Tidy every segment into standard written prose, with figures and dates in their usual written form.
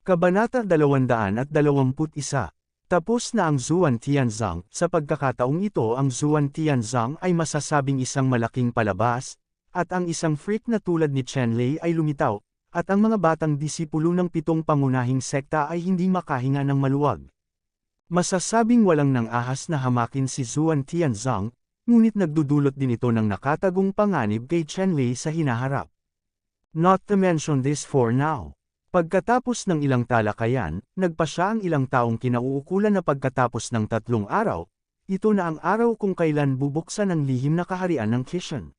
Kabanata 221. Tapos na ang Zhuan Tianzang. Sa pagkakataong ito ang Zhuan Tianzang ay masasabing isang malaking palabas, at ang isang freak na tulad ni Chen Lei ay lumitaw, at ang mga batang disipulo ng 7 pangunahing sekta ay hindi makahinga ng maluwag. Masasabing walang nang ahas na hamakin si Zhuan Tianzang, ngunit nagdudulot din ito ng nakatagong panganib kay Chen Lei sa hinaharap. Not to mention this for now. Pagkatapos ng ilang talakayan, nagpa siya ang ilang taong kinauukulan na pagkatapos ng 3 araw, ito na ang araw kung kailan bubuksan ang lihim na kaharian ng Qixin.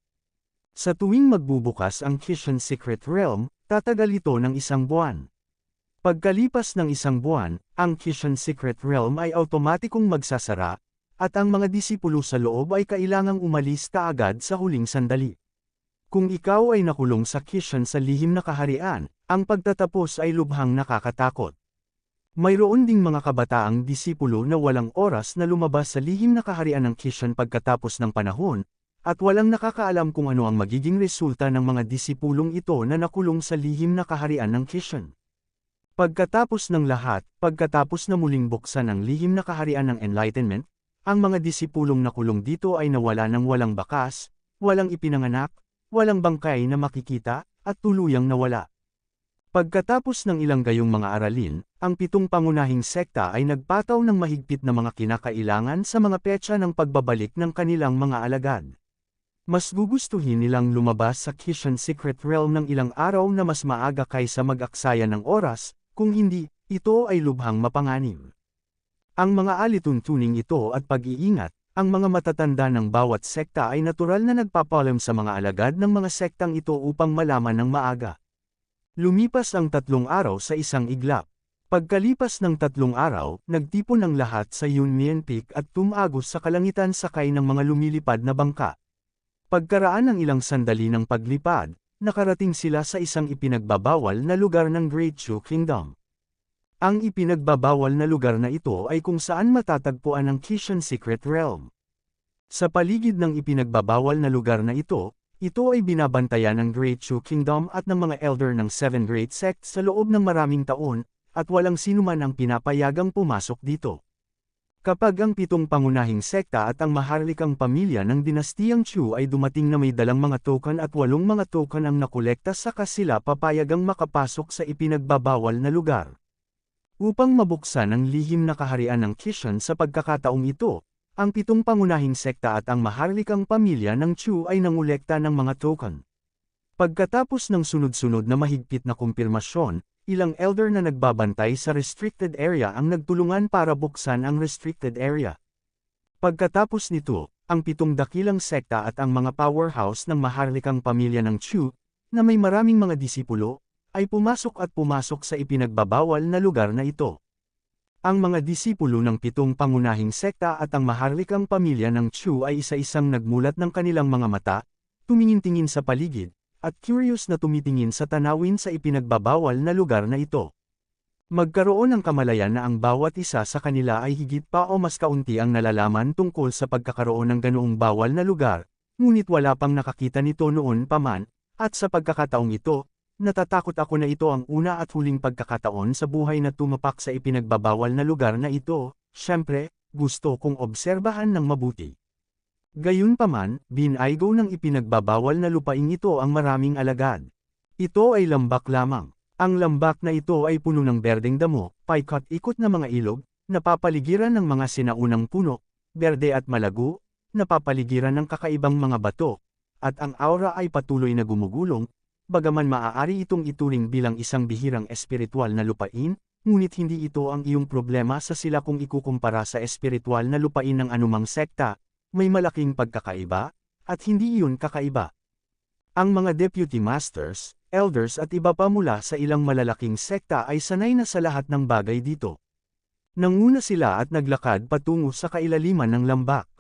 Sa tuwing magbubukas ang Qixin Secret Realm, tatagal ito ng 1 buwan. Pagkalipas ng 1 buwan, ang Qixin Secret Realm ay automatikong magsasara, at ang mga disipulo sa loob ay kailangang umalis kaagad sa huling sandali. Kung ikaw ay nakulong sa Qixin sa lihim na kaharian, ang pagtatapos ay lubhang nakakatakot. Mayroon ding mga kabataang disipulo na walang oras na lumabas sa lihim na kaharian ng Qixin pagkatapos ng panahon, at walang nakakaalam kung ano ang magiging resulta ng mga disipulong ito na nakulong sa lihim na kaharian ng Qixin. Pagkatapos ng lahat, pagkatapos na muling buksan ang lihim na kaharian ng Enlightenment, ang mga disipulong nakulong dito ay nawala ng walang bakas, walang ipinanganak, walang bangkay na makikita, at tuluyang nawala. Pagkatapos ng ilang gayong mga aralin, ang 7 pangunahing sekta ay nagpataw ng mahigpit na mga kinakailangan sa mga petsa ng pagbabalik ng kanilang mga alagad. Mas gugustuhin nilang lumabas sa Qixin Secret Realm ng ilang araw na mas maaga kaysa mag-aksaya ng oras, kung hindi, ito ay lubhang mapanganib. Ang mga alituntuning ito at pag-iingat, ang mga matatanda ng bawat sekta ay natural na nagpapalam sa mga alagad ng mga sektang ito upang malaman ng maaga. Lumipas ang 3 araw sa isang iglap. Pagkalipas ng 3 araw, nagtipon ang lahat sa Yunmian Peak at tumagos sa kalangitan sakay ng mga lumilipad na bangka. Pagkaraan ng ilang sandali ng paglipad, nakarating sila sa isang ipinagbabawal na lugar ng Great Chu Kingdom. Ang ipinagbabawal na lugar na ito ay kung saan matatagpuan ang Qixin Secret Realm. Sa paligid ng ipinagbabawal na lugar na ito ay binabantayan ng Great Chu Kingdom at ng mga elder ng 7 great sects sa loob ng maraming taon, at walang sinuman ang pinapayagang pumasok dito. Kapag ang 7 pangunahing sekta at ang maharlikang pamilya ng dinastiyang Chu ay dumating na may dalang mga token at 8 mga token ang nakolekta saka sila papayagang makapasok sa ipinagbabawal na lugar. Upang mabuksan ang lihim na kaharian ng Qixin sa pagkakataong ito, ang 7 pangunahing sekta at ang maharlikang pamilya ng Chu ay nangolekta ng mga token. Pagkatapos ng sunod-sunod na mahigpit na kumpirmasyon, ilang elder na nagbabantay sa restricted area ang nagtulungan para buksan ang restricted area. Pagkatapos nito, ang 7 dakilang sekta at ang mga powerhouse ng maharlikang pamilya ng Chu, na may maraming mga disipulo, ay pumasok sa ipinagbabawal na lugar na ito. Ang mga disipulo ng 7 pangunahing sekta at ang maharlikang pamilya ng Chu ay isa-isang nagmulat ng kanilang mga mata, tumingin-tingin sa paligid, at curious na tumitingin sa tanawin sa ipinagbabawal na lugar na ito. Magkaroon ng kamalayan na ang bawat isa sa kanila ay higit pa o mas kaunti ang nalalaman tungkol sa pagkakaroon ng ganoong bawal na lugar, ngunit wala pang nakakita nito noon pa man, at sa pagkakataong ito, natatakot ako na ito ang una at huling pagkakataon sa buhay na tumapak sa ipinagbabawal na lugar na ito. Siyempre, gusto kong obserbahan ng mabuti. Gayunpaman, binaygo ng ipinagbabawal na lupaing ito ang maraming alagad. Ito ay lambak lamang. Ang lambak na ito ay puno ng berdeng damo, paikot-ikot na mga ilog, napapaligiran ng mga sinaunang puno, berde at malago, napapaligiran ng kakaibang mga bato, at ang aura ay patuloy na gumugulong. Bagaman maaari itong ituring bilang isang bihirang espiritual na lupain, ngunit hindi ito ang iyong problema sa sila kung ikukumpara sa espiritual na lupain ng anumang sekta, may malaking pagkakaiba, at hindi iyon kakaiba. Ang mga deputy masters, elders at iba pa mula sa ilang malalaking sekta ay sanay na sa lahat ng bagay dito. Nanguna sila at naglakad patungo sa kailaliman ng lambak.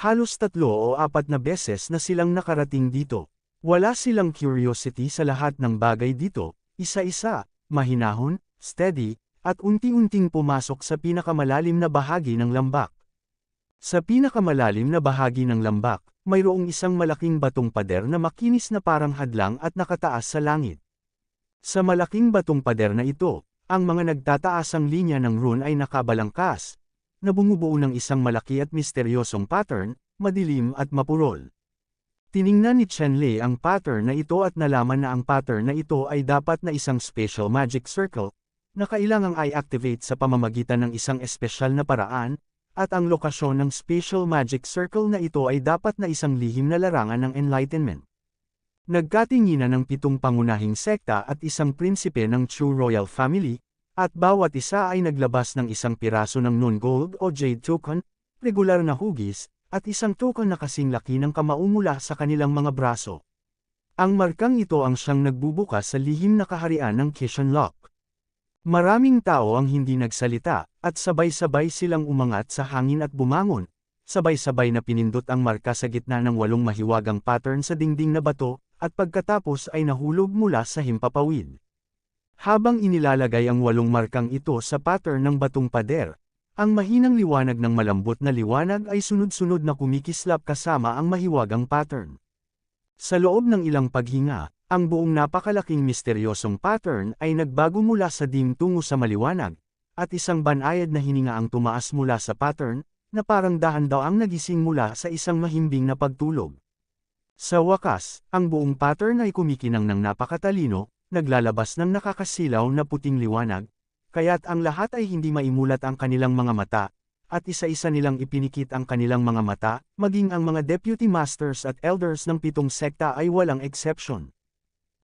Halos 3 o 4 na beses na silang nakarating dito. Wala silang curiosity sa lahat ng bagay dito, isa-isa, mahinahon, steady, at unti-unting pumasok sa pinakamalalim na bahagi ng lambak. Sa pinakamalalim na bahagi ng lambak, mayroong isang malaking batong pader na makinis na parang hadlang at nakataas sa langit. Sa malaking batong pader na ito, Ang mga nagtataasang linya ng rune ay nakabalangkas, na bumubuo ng isang malaki at misteryosong pattern, madilim at mapurol. Tiningnan ni Chen Li ang pattern na ito at nalaman na ang pattern na ito ay dapat na isang special magic circle, na kailangang i-activate sa pamamagitan ng isang espesyal na paraan, at ang lokasyon ng special magic circle na ito ay dapat na isang lihim na larangan ng enlightenment. Nagkatinginan ng 7 pangunahing sekta at isang prinsipe ng Chu Royal Family, at bawat isa ay naglabas ng isang piraso ng non-gold o jade token, regular na hugis, at isang token na kasing laki ng kamao mula sa kanilang mga braso. Ang markang ito ang siyang nagbubukas sa lihim na kaharian ng Kishan Lock. Maraming tao ang hindi nagsalita, at sabay-sabay silang umangat sa hangin at bumangon, sabay-sabay na pinindot ang marka sa gitna ng 8 mahiwagang pattern sa dingding na bato, at pagkatapos ay nahulog mula sa himpapawid. Habang inilalagay ang 8 markang ito sa pattern ng batong pader, ang mahinang liwanag ng malambot na liwanag ay sunod-sunod na kumikislap kasama ang mahiwagang pattern. Sa loob ng ilang paghinga, ang buong napakalaking misteryosong pattern ay nagbago mula sa dim tungo sa maliwanag, at isang banayad na hininga ang tumaas mula sa pattern, na parang dahan-daang nagising mula sa isang mahimbing na pagtulog. Sa wakas, ang buong pattern ay kumikinang ng napakatalino, naglalabas ng nakakasilaw na puting liwanag, kaya't ang lahat ay hindi maimulat ang kanilang mga mata, at isa-isa nilang ipinikit ang kanilang mga mata, maging ang mga deputy masters at elders ng 7 sekta ay walang exception.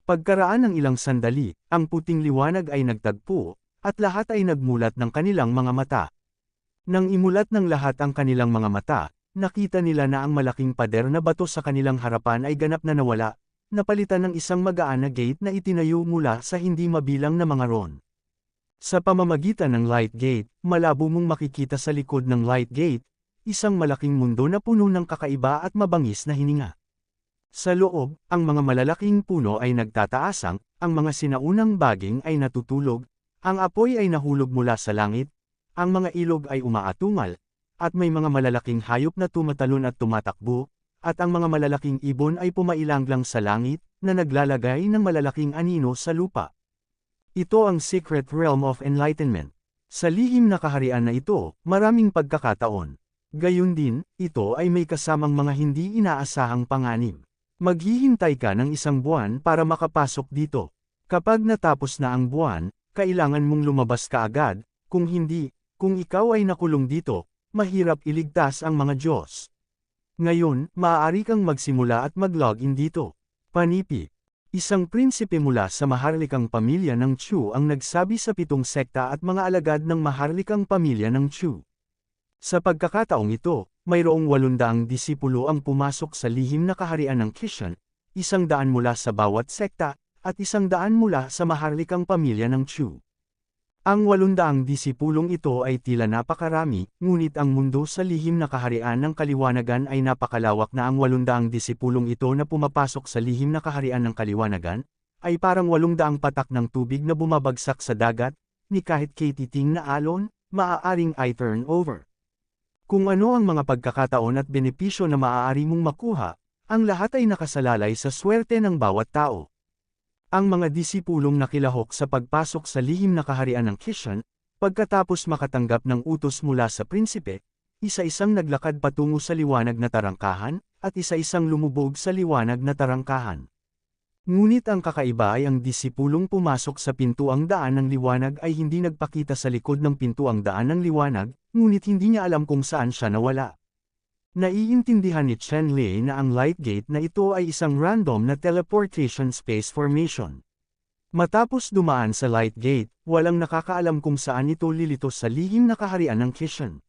Pagkaraan ng ilang sandali, ang puting liwanag ay nagtagpo, at lahat ay nagmulat ng kanilang mga mata. Nang imulat ng lahat ang kanilang mga mata, nakita nila na ang malaking pader na bato sa kanilang harapan ay ganap na nawala, napalitan ng isang magaan na gate na itinayo mula sa hindi mabilang na mga ron. Sa pamamagitan ng light gate, malabo mong makikita sa likod ng light gate, isang malaking mundo na puno ng kakaiba at mabangis na hininga. Sa loob, ang mga malalaking puno ay nagtataasang, ang mga sinaunang baging ay natutulog, ang apoy ay nahulog mula sa langit, ang mga ilog ay umaatungal, at may mga malalaking hayop na tumatalon at tumatakbo, at ang mga malalaking ibon ay pumailanglang sa langit, na naglalagay ng malalaking anino sa lupa. Ito ang Secret Realm of Enlightenment. Sa lihim na kaharian na ito, maraming pagkakataon. Gayun din, ito ay may kasamang mga hindi inaasahang panganib. Maghihintay ka ng 1 buwan para makapasok dito. Kapag natapos na ang buwan, kailangan mong lumabas ka agad, kung hindi, kung ikaw ay nakulong dito, mahirap iligtas ang mga Diyos. Ngayon, maaari kang magsimula at mag-login dito. Panipi. Isang prinsipe mula sa maharlikang pamilya ng Chu ang nagsabi sa 7 sekta at mga alagad ng maharlikang pamilya ng Chu. Sa pagkakataong ito, mayroong 800 disipulo ang pumasok sa lihim na kaharian ng Kishan, 100 mula sa bawat sekta, at 100 mula sa maharlikang pamilya ng Chu. Ang 800 disipulong ito ay tila napakarami, ngunit ang mundo sa lihim na kaharian ng kaliwanagan ay napakalawak na ang 800 disipulong ito na pumapasok sa lihim na kaharian ng kaliwanagan, ay parang 800 patak ng tubig na bumabagsak sa dagat, ni kahit katiting na alon, maaaring i-turn over. Kung ano ang mga pagkakataon at benepisyo na maaari mong makuha, ang lahat ay nakasalalay sa swerte ng bawat tao. Ang mga disipulong nakilahok sa pagpasok sa lihim na kaharian ng Kishan, pagkatapos makatanggap ng utos mula sa prinsipe, isa-isang naglakad patungo sa liwanag na tarangkahan, at isa-isang lumubog sa liwanag na tarangkahan. Ngunit ang kakaiba ay ang disipulong pumasok sa pintuang daan ng liwanag ay hindi nagpakita sa likod ng pintuang daan ng liwanag, ngunit hindi niya alam kung saan siya nawala. Naiintindihan ni Chen-Li na ang light gate na ito ay isang random na teleportation space formation. Matapos dumaan sa light gate, walang nakakaalam kung saan ito lilito sa lihim na kaharian ng Kishan.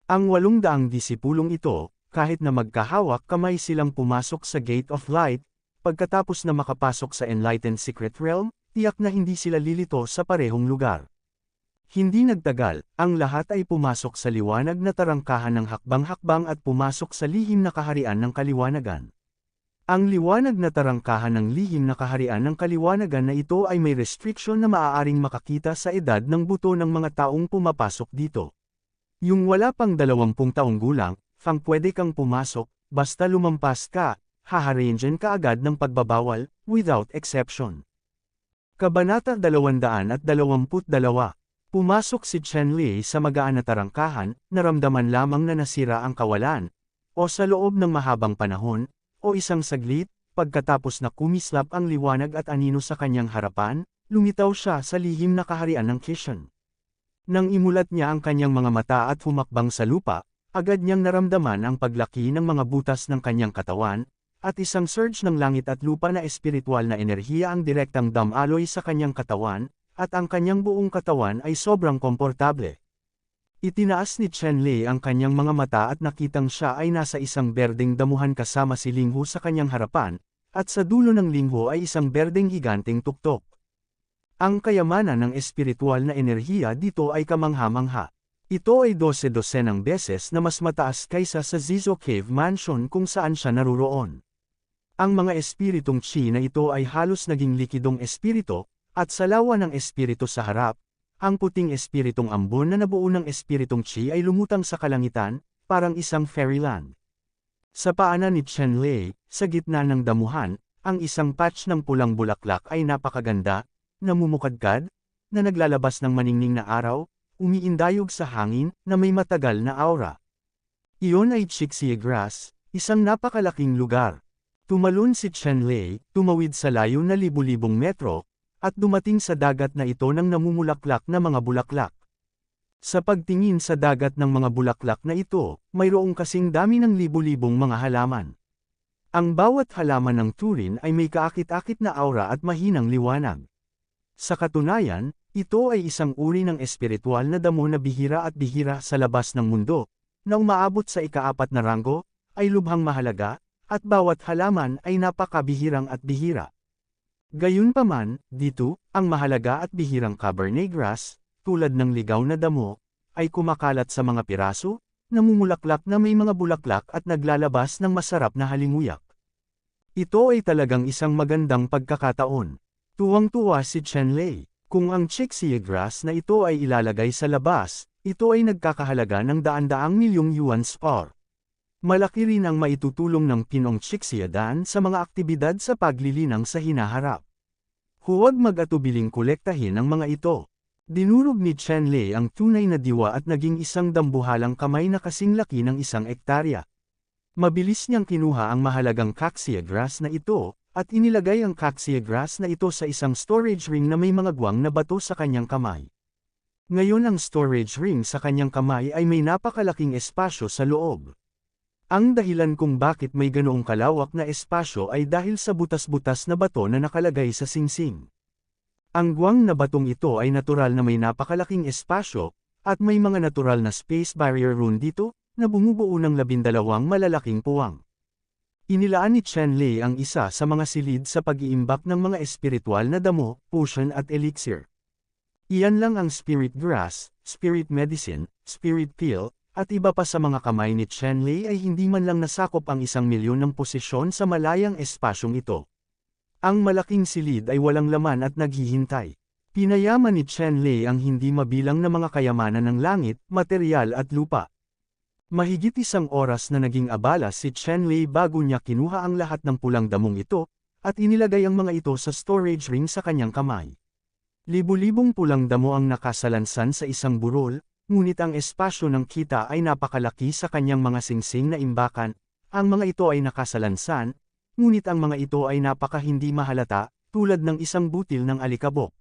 Ang 800 disipulong ito, kahit na magkahawak kamay silang pumasok sa Gate of Light, pagkatapos na makapasok sa Enlightened Secret Realm, tiyak na hindi sila lilito sa parehong lugar. Hindi nagtagal, ang lahat ay pumasok sa liwanag na tarangkahan ng hakbang-hakbang at pumasok sa lihim na kaharian ng kaliwanagan. Ang liwanag na tarangkahan ng lihim na kaharian ng kaliwanagan na ito ay may restriction na maaaring makakita sa edad ng buto ng mga taong pumapasok dito. Yung wala pang 20 taong gulang, pwede kang pumasok, basta lumampas ka, haharangan ka agad ng pagbabawal, without exception. Kabanata 222. Pumasok si Chen Lei sa magaan na tarangkahan, naramdaman lamang na nasira ang kawalan, o sa loob ng mahabang panahon, o isang saglit, pagkatapos na kumislap ang liwanag at anino sa kanyang harapan, lumitaw siya sa lihim na kaharian ng Kishan. Nang imulat niya ang kanyang mga mata at humakbang sa lupa, agad niyang naramdaman ang paglaki ng mga butas ng kanyang katawan, at isang surge ng langit at lupa na espiritual na enerhiya ang direktang damaloy sa kanyang katawan, at ang kanyang buong katawan ay sobrang komportable. Itinaas ni Chen Lei ang kanyang mga mata at nakitang siya ay nasa isang berdeng damuhan kasama si Linghu sa kanyang harapan, at sa dulo ng Linghu ay isang berdeng higanteng tuktok. Ang kayamanan ng espiritual na enerhiya dito ay kamangha-mangha. Ito ay 12 ng beses na mas mataas kaysa sa Zizo Cave Mansion kung saan siya naroroon. Ang mga espiritong Qi na ito ay halos naging likidong espiritu, at sa lawa ng espiritu sa harap, ang puting espiritong ambon na nabuo ng espiritong Qi ay lumutang sa kalangitan, parang isang fairyland. Sa paanan ni Chen Lei, sa gitna ng damuhan, ang isang patch ng pulang bulaklak ay napakaganda, namumukadkad, na naglalabas ng maningning na araw, umiindayog sa hangin, na may matagal na aura. Iyon ay Chixie Grass, isang napakalaking lugar. Tumalon si Chen Lei, tumawid sa layo na libu-libong metro, at dumating sa dagat na ito ng namumulaklak na mga bulaklak. Sa pagtingin sa dagat ng mga bulaklak na ito, mayroong kasing dami ng libu-libong mga halaman. Ang bawat halaman ng turin ay may kaakit-akit na aura at mahinang liwanag. Sa katunayan, ito ay isang uri ng espiritual na damo na bihira at bihira sa labas ng mundo, na umaabot sa ika-4 na ranggo, ay lubhang mahalaga, at bawat halaman ay napakabihirang at bihira. Gayunpaman, dito, ang mahalaga at bihirang Cabernet grass, tulad ng ligaw na damo, ay kumakalat sa mga piraso, namumulaklak na may mga bulaklak at naglalabas ng masarap na halinguyak. Ito ay talagang isang magandang pagkakataon. Tuwang-tuwa si Chen Lei. Kung ang Chixie grass na ito ay ilalagay sa labas, ito ay nagkakahalaga ng daan-daang milyong yuan or. Malaki rin ang maitutulong ng Pinong Chixiadan sa mga aktibidad sa paglilinang sa hinaharap. Huwag mag-atubiling kolektahin ang mga ito. Dinurog ni Chen Lei ang tunay na diwa at naging isang dambuhalang kamay na kasing laki ng 1 ektarya. Mabilis niyang kinuha ang mahalagang Caxia grass na ito, at inilagay ang Caxia grass na ito sa isang storage ring na may mga guwang na bato sa kanyang kamay. Ngayon ang storage ring sa kanyang kamay ay may napakalaking espasyo sa loob. Ang dahilan kung bakit may ganoong kalawak na espasyo ay dahil sa butas-butas na bato na nakalagay sa singsing. Ang guwang na batong ito ay natural na may napakalaking espasyo, at may mga natural na space barrier rune dito, na bumubuo ng 12 malalaking puwang. Inilaan ni Chen Lei ang isa sa mga silid sa pag-iimbak ng mga espiritual na damo, potion at elixir. Iyan lang ang spirit grass, spirit medicine, spirit pill, at iba pa sa mga kamay ni Chen Lei ay hindi man lang nasakop ang 1,000,000 ng posisyon sa malayang espasyong ito. Ang malaking silid ay walang laman at naghihintay. Pinayaman ni Chen Lei ang hindi mabilang na mga kayamanan ng langit, materyal at lupa. Mahigit 1 oras na naging abala si Chen Lei bago niya kinuha ang lahat ng pulang damong ito, at inilagay ang mga ito sa storage ring sa kanyang kamay. Libu-libong pulang damo ang nakasalansan sa isang burol, ngunit ang espasyo ng kita ay napakalaki sa kanyang mga singsing na imbakan. Ang mga ito ay nakasalansan, ngunit ang mga ito ay napaka-hindi mahalata, tulad ng isang butil ng alikabok.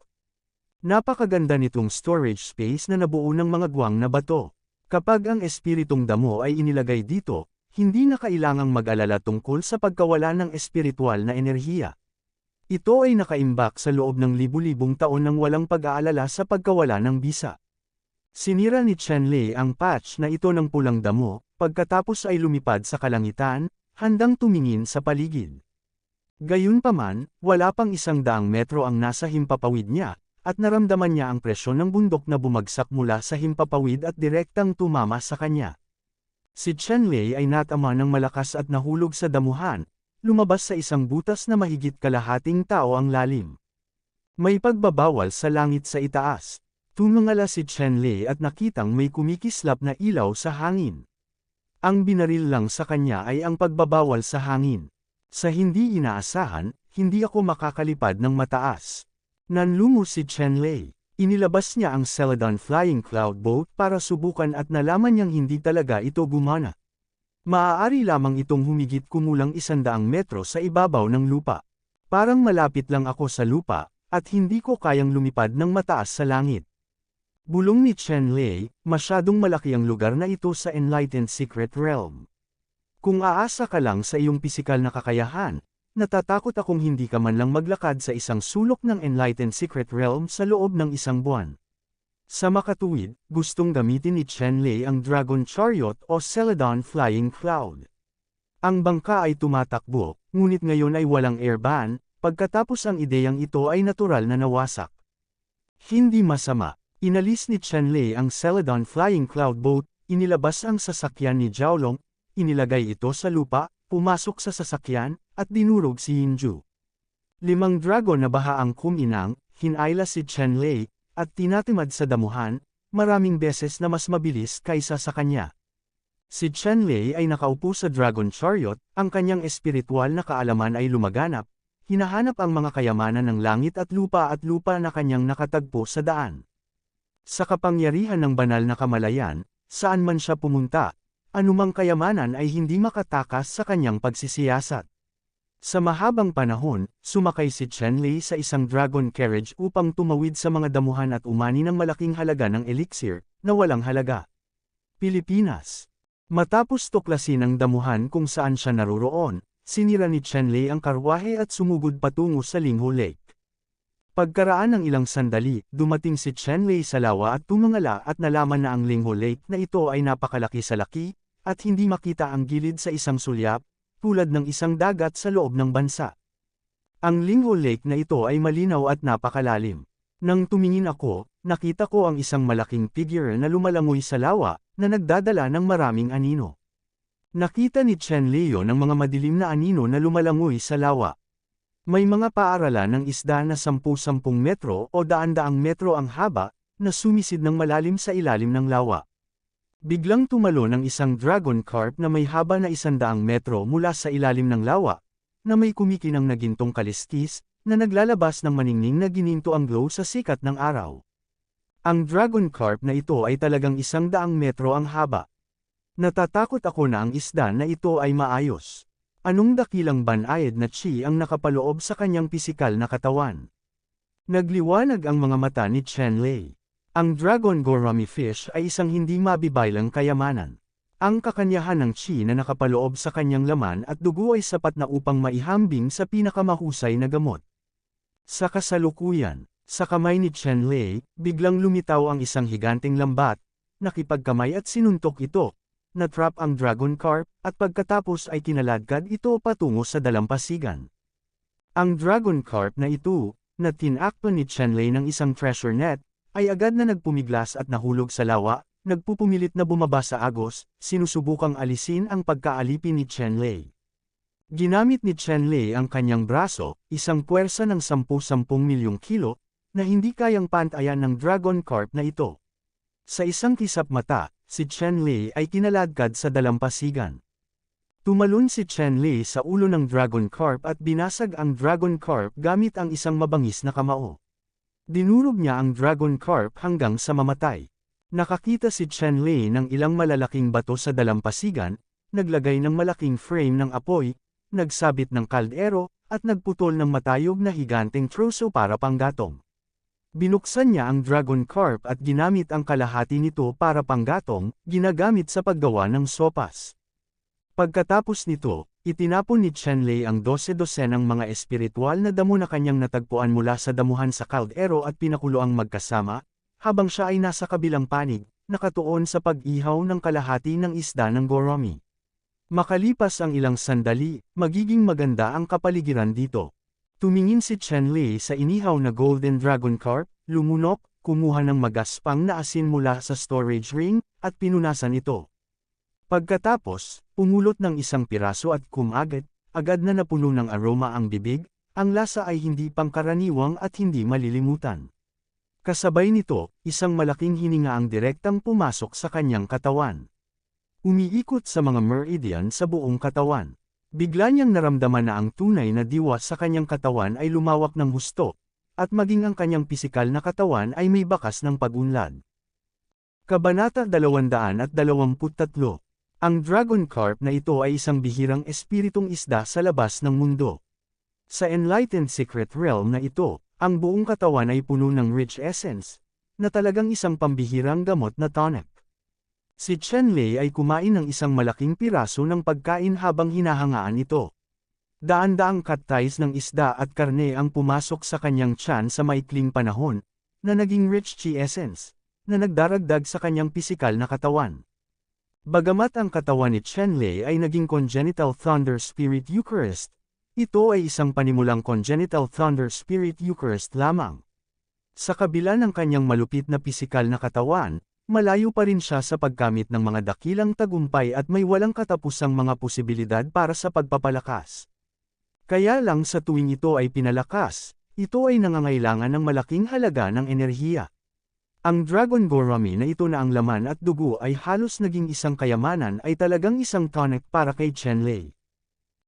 Napakaganda nitong storage space na nabuo ng mga guwang na bato. Kapag ang espiritong damo ay inilagay dito, hindi na kailangang mag-alala tungkol sa pagkawala ng espiritual na enerhiya. Ito ay nakaimbak sa loob ng libu-libong taon ng walang pag-aalala sa pagkawala ng bisa. Sinira ni Chen Lei ang patch na ito ng pulang damo, pagkatapos ay lumipad sa kalangitan, handang tumingin sa paligid. Gayunpaman, wala pang 100 metro ang nasa himpapawid niya, at naramdaman niya ang presyon ng bundok na bumagsak mula sa himpapawid at direktang tumama sa kanya. Si Chen Lei ay natama ng malakas at nahulog sa damuhan, lumabas sa isang butas na mahigit kalahating tao ang lalim. May pagbabawal sa langit sa itaas. Tumingala si Chen Lei at nakitang may kumikislap na ilaw sa hangin. Ang binaril lang sa kanya ay ang pagbabawal sa hangin. Sa hindi inaasahan, hindi ako makakalipad ng mataas. Nanlungo si Chenlei. Inilabas niya ang Celadon Flying Cloud Boat para subukan at nalaman niyang hindi talaga ito gumana. Maaari lamang itong humigit kumulang 100 metro sa ibabaw ng lupa. Parang malapit lang ako sa lupa, at hindi ko kayang lumipad ng mataas sa langit. Bulong ni Chenlei, masyadong malaki ang lugar na ito sa Enlightened Secret Realm. Kung aasa ka lang sa iyong pisikal na kakayahan, natatakot akong hindi ka man lang maglakad sa isang sulok ng Enlightened Secret Realm sa loob ng 1 buwan. Sa makatuwid, gustong gamitin ni Chenlei ang Dragon Chariot o Celadon Flying Cloud. Ang bangka ay tumatakbo, ngunit ngayon ay walang airban, pagkatapos ang ideyang ito ay natural na nawasak. Hindi masama. Inalis ni Chenlei ang Celadon Flying Cloud Boat, inilabas ang sasakyan ni Jiaolong, inilagay ito sa lupa, pumasok sa sasakyan, at dinurog si Yinju. 5 dragon na bahaang kuminang, hinayla si Chenlei, at tinatimad sa damuhan, maraming beses na mas mabilis kaysa sa kanya. Si Chenlei ay nakaupo sa Dragon Chariot, ang kanyang espiritual na kaalaman ay lumaganap, hinahanap ang mga kayamanan ng langit at lupa na kanyang nakatagpo sa daan. Sa kapangyarihan ng banal na kamalayan, saan man siya pumunta, anumang kayamanan ay hindi makatakas sa kanyang pagsisiyasat. Sa mahabang panahon, sumakay si Chenlei sa isang dragon carriage upang tumawid sa mga damuhan at umani ng malaking halaga ng elixir, na walang halaga. Pilipinas. Matapos tuklasin ang damuhan kung saan siya naroroon, sinira ni Chenlei ang karwahe at sumugod patungo sa Lingho Lake. Pagkaraan ng ilang sandali, dumating si Chenlei sa lawa at tumangala at nalaman na ang Lingho Lake na ito ay napakalaki sa laki, at hindi makita ang gilid sa isang sulyap, tulad ng isang dagat sa loob ng bansa. Ang Lingho Lake na ito ay malinaw at napakalalim. Nang tumingin ako, nakita ko ang isang malaking figure na lumalangoy sa lawa, na nagdadala ng maraming anino. Nakita ni Chenlei ng mga madilim na anino na lumalangoy sa lawa. May mga paaralan ng isda na 10-10 metro o daan-daang metro ang haba, na sumisid ng malalim sa ilalim ng lawa. Biglang tumalon ang isang dragon carp na may haba na 100 metro mula sa ilalim ng lawa, na may kumikinang na gintong kaliskis, na naglalabas ng maningning na gininto ang glow sa sikat ng araw. Ang dragon carp na ito ay talagang 100 metro ang haba. Natatakot ako na ang isda na ito ay maayos. Anong dakilang banayad na chi ang nakapaloob sa kanyang pisikal na katawan? Nagliwanag ang mga mata ni Chenlei. Ang Dragon Gourami Fish ay isang hindi mabibaylang kayamanan. Ang kakanyahan ng chi na nakapaloob sa kanyang laman at dugo ay sapat na upang maihambing sa pinakamahusay na gamot. Sa kasalukuyan, sa kamay ni Chenlei, biglang lumitaw ang isang higanteng lambat, nakipagkamay at sinuntok ito. Natrap ang dragon carp, at pagkatapos ay kinaladkad ito patungo sa dalampasigan. Ang dragon carp na ito, na tinakpan ni Chenlei ng isang treasure net, ay agad na nagpumiglas at nahulog sa lawa, nagpupumilit na bumaba sa agos, sinusubukang alisin ang pagkaalipin ni Chenlei. Ginamit ni Chenlei ang kanyang braso, isang puwersa ng 10-10 milyong kilo, na hindi kayang pantayan ng dragon carp na ito. Sa isang kisap mata, si Chenlei ay kinaladkad sa dalampasigan. Tumalon si Chenlei sa ulo ng dragon carp at binasag ang dragon carp gamit ang isang mabangis na kamao. Dinurog niya ang dragon carp hanggang sa mamatay. Nakakita si Chenlei ng ilang malalaking bato sa dalampasigan, naglagay ng malaking frame ng apoy, nagsabit ng kaldero, at nagputol ng matayog na higanteng troso para panggatong. Binuksan niya ang dragon carp at ginamit ang kalahati nito para panggatong, ginagamit sa paggawa ng sopas. Pagkatapos nito, itinapon ni Chenlei ang 12-dosenang mga espiritual na damo na kanyang natagpuan mula sa damuhan sa kaldero at pinakuloang magkasama, habang siya ay nasa kabilang panig, nakatuon sa pag-ihaw ng kalahati ng isda ng gourami. Makalipas ang ilang sandali, magiging maganda ang kapaligiran dito. Tumingin si Chenlei sa inihaw na golden dragon carp, lumunok, kumuha ng magaspang na asin mula sa storage ring, at pinunasan ito. Pagkatapos, pumulot ng isang piraso at kumagat, agad na napuno ng aroma ang bibig, ang lasa ay hindi pangkaraniwang at hindi malilimutan. Kasabay nito, isang malaking hininga ang direktang pumasok sa kanyang katawan. Umiikot sa mga meridian sa buong katawan. Bigla niyang naramdaman na ang tunay na diwa sa kanyang katawan ay lumawak ng husto, at maging ang kanyang pisikal na katawan ay may bakas ng pag-unlad. Kabanata 223. Ang Dragon Carp na ito ay isang bihirang espiritong isda sa labas ng mundo. Sa Enlightened Secret Realm na ito, ang buong katawan ay puno ng rich essence, na talagang isang pambihirang gamot na tonic. Si Chenlei ay kumain ng isang malaking piraso ng pagkain habang hinahangaan ito. Daan-daang cut-ties ng isda at karne ang pumasok sa kanyang tiyan sa maikling panahon, na naging rich chi essence, na nagdaragdag sa kanyang pisikal na katawan. Bagamat ang katawan ni Chenlei ay naging congenital Thunder Spirit Eucharist, ito ay isang panimulang congenital Thunder Spirit Eucharist lamang. Sa kabila ng kanyang malupit na pisikal na katawan, malayo pa rin siya sa pagkamit ng mga dakilang tagumpay at may walang katapusang mga posibilidad para sa pagpapalakas. Kaya lang sa tuwing ito ay pinalakas, ito ay nangangailangan ng malaking halaga ng enerhiya. Ang Dragon Gorami na ito na ang laman at dugo ay halos naging isang kayamanan ay talagang isang tonic para kay Chenlei.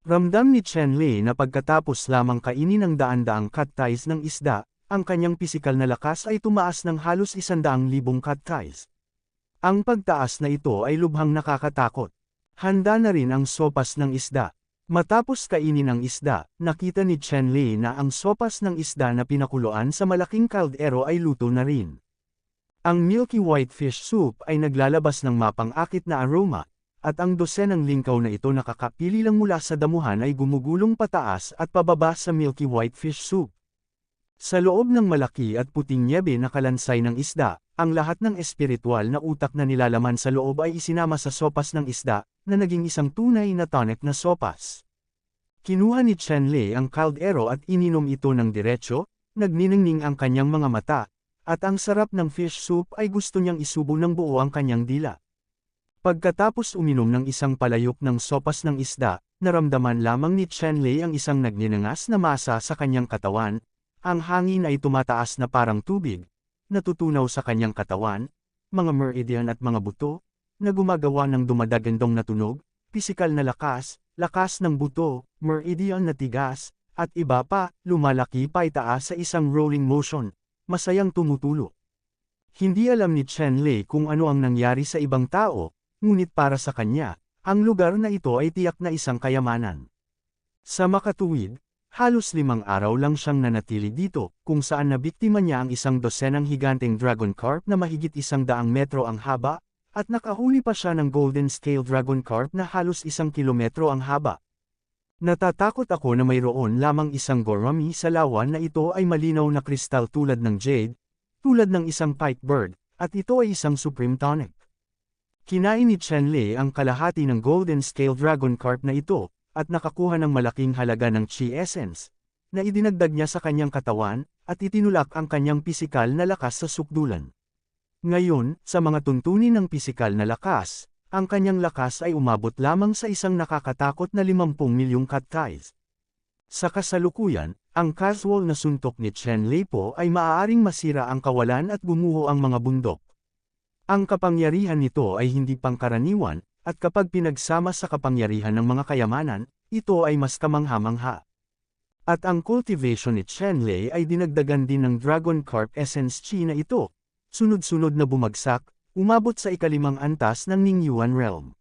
Ramdam ni Chenlei na pagkatapos lamang kainin ng daan-daang cut-ties ng isda, ang kanyang pisikal na lakas ay tumaas ng halos 100,000 cut-ties. Ang pagtaas na ito ay lubhang nakakatakot. Handa na rin ang sopas ng isda. Matapos kainin ang isda, nakita ni Chenlei na ang sopas ng isda na pinakuluan sa malaking kaldero ay luto na rin. Ang milky white fish soup ay naglalabas ng mapang-akit na aroma, at ang dosenang lingkaw na ito nakakapili lang mula sa damuhan ay gumugulong pataas at pababa sa milky white fish soup. Sa loob ng malaki at puting nyebe na kalansay ng isda, ang lahat ng espiritual na utak na nilalaman sa loob ay isinama sa sopas ng isda, na naging isang tunay na tonic na sopas. Kinuha ni Chenlei ang kaldero at ininom ito ng diretsyo, nagniningning ang kanyang mga mata, at ang sarap ng fish soup ay gusto niyang isubo ng buo ang kanyang dila. Pagkatapos uminom ng isang palayok ng sopas ng isda, naramdaman lamang ni Chenlei ang isang nagninangas na masa sa kanyang katawan. Ang hangin ay tumataas na parang tubig, natutunaw sa kanyang katawan, mga meridian at mga buto, na gumagawa ng dumadagandong na tunog, pisikal na lakas, lakas ng buto, meridian na tigas, at iba pa, lumalaki pa itaas sa isang rolling motion, masayang tumutulo. Hindi alam ni Chenlei kung ano ang nangyari sa ibang tao, ngunit para sa kanya, ang lugar na ito ay tiyak na isang kayamanan. Sa makatuwid, halos 5 araw lang siyang nanatili dito, kung saan nabiktima niya ang isang dosenang higanteng dragon carp na mahigit 100 metro ang haba, at nakahuli pa siya ng golden scale dragon carp na halos 1 kilometro ang haba. Natatakot ako na mayroon lamang isang gorami sa lawan na ito ay malinaw na kristal tulad ng jade, tulad ng isang pike bird, at ito ay isang supreme tonic. Kinain ni Chenlei ang kalahati ng golden scale dragon carp na ito, at nakakuha ng malaking halaga ng chi essence, na idinagdag niya sa kanyang katawan, at itinulak ang kanyang pisikal na lakas sa sukdulan. Ngayon, sa mga tuntunin ng pisikal na lakas, ang kanyang lakas ay umabot lamang sa isang nakakatakot na 50 milyong cut-ties. Sa kasalukuyan, ang casual na suntok ni Chenlei po ay maaaring masira ang kawalan at gumuho ang mga bundok. Ang kapangyarihan nito ay hindi pangkaraniwan, at kapag pinagsama sa kapangyarihan ng mga kayamanan, ito ay mas kamangha-mangha. At ang cultivation ni Chenlei ay dinagdagan din ng Dragon Carp Essence Chi na ito, sunod-sunod na bumagsak, umabot sa ika-5 antas ng Ningyuan Realm.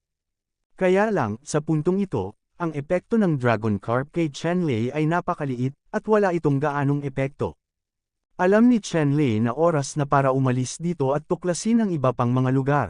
Kaya lang, sa puntong ito, ang epekto ng Dragon Carp kay Chenlei ay napakaliit, at wala itong gaanong epekto. Alam ni Chenlei na oras na para umalis dito at tuklasin ang iba pang mga lugar.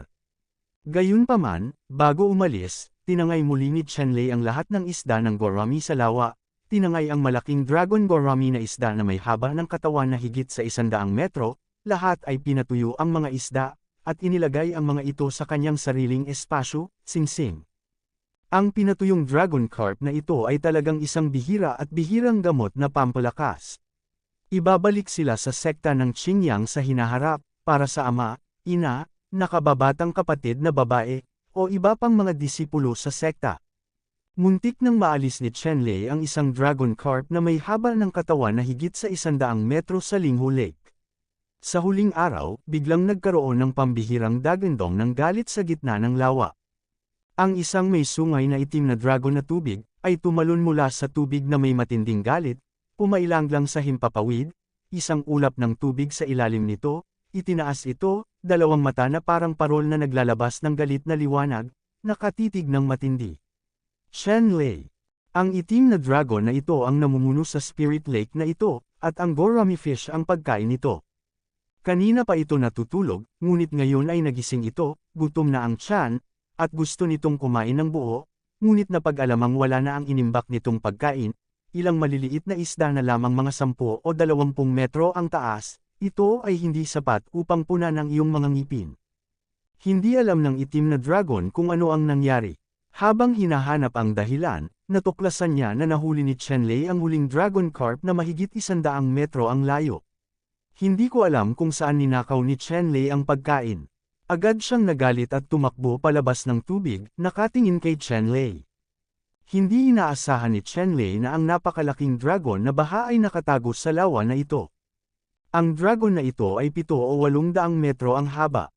Gayunpaman, bago umalis, tinangay muli ni Chenlei ang lahat ng isda ng gorami sa lawa, tinangay ang malaking dragon gorami na isda na may haba ng katawan na higit sa 100 metro, lahat ay pinatuyo ang mga isda, at inilagay ang mga ito sa kanyang sariling espasyo, singsing. Ang pinatuyong dragon carp na ito ay talagang isang bihira at bihirang gamot na pampalakas. Ibabalik sila sa sekta ng Qingyang sa hinaharap, para sa ama, ina, nakababatang kapatid na babae, o iba pang mga disipulo sa sekta. Muntik nang maalis ni Chenlei ang isang dragon carp na may haba ng katawan na higit sa 100 metro sa Linghu Lake. Sa huling araw, biglang nagkaroon ng pambihirang dagandong ng galit sa gitna ng lawa. Ang isang may sungay na itim na dragon na tubig, ay tumalon mula sa tubig na may matinding galit, pumailanglang sa himpapawid, isang ulap ng tubig sa ilalim nito, itinaas ito, dalawang mata na parang parol na naglalabas ng galit na liwanag, nakatitig ng matindi. Shenlei. Ang itim na dragon na ito ang namumuno sa Spirit Lake na ito, at ang gourami fish ang pagkain nito. Kanina pa ito natutulog, ngunit ngayon ay nagising ito, gutom na ang tiyan, at gusto nitong kumain ng buo, ngunit napag-alamang wala na ang inimbak nitong pagkain, ilang maliliit na isda na lamang mga 10 o 20 metro ang taas, ito ay hindi sapat upang punan ang iyong mga ngipin. Hindi alam ng itim na dragon kung ano ang nangyari. Habang hinahanap ang dahilan, natuklasan niya na nahuli ni Shenlei ang huling dragon carp na mahigit 100 metro ang layo. Hindi ko alam kung saan ninakaw ni Shenlei ang pagkain. Agad siyang nagalit at tumakbo palabas ng tubig, nakatingin kay Shenlei. Hindi inaasahan ni Shenlei na ang napakalaking dragon na baha ay nakatago sa lawa na ito. Ang dragon na ito ay 7 o 800 metro ang haba.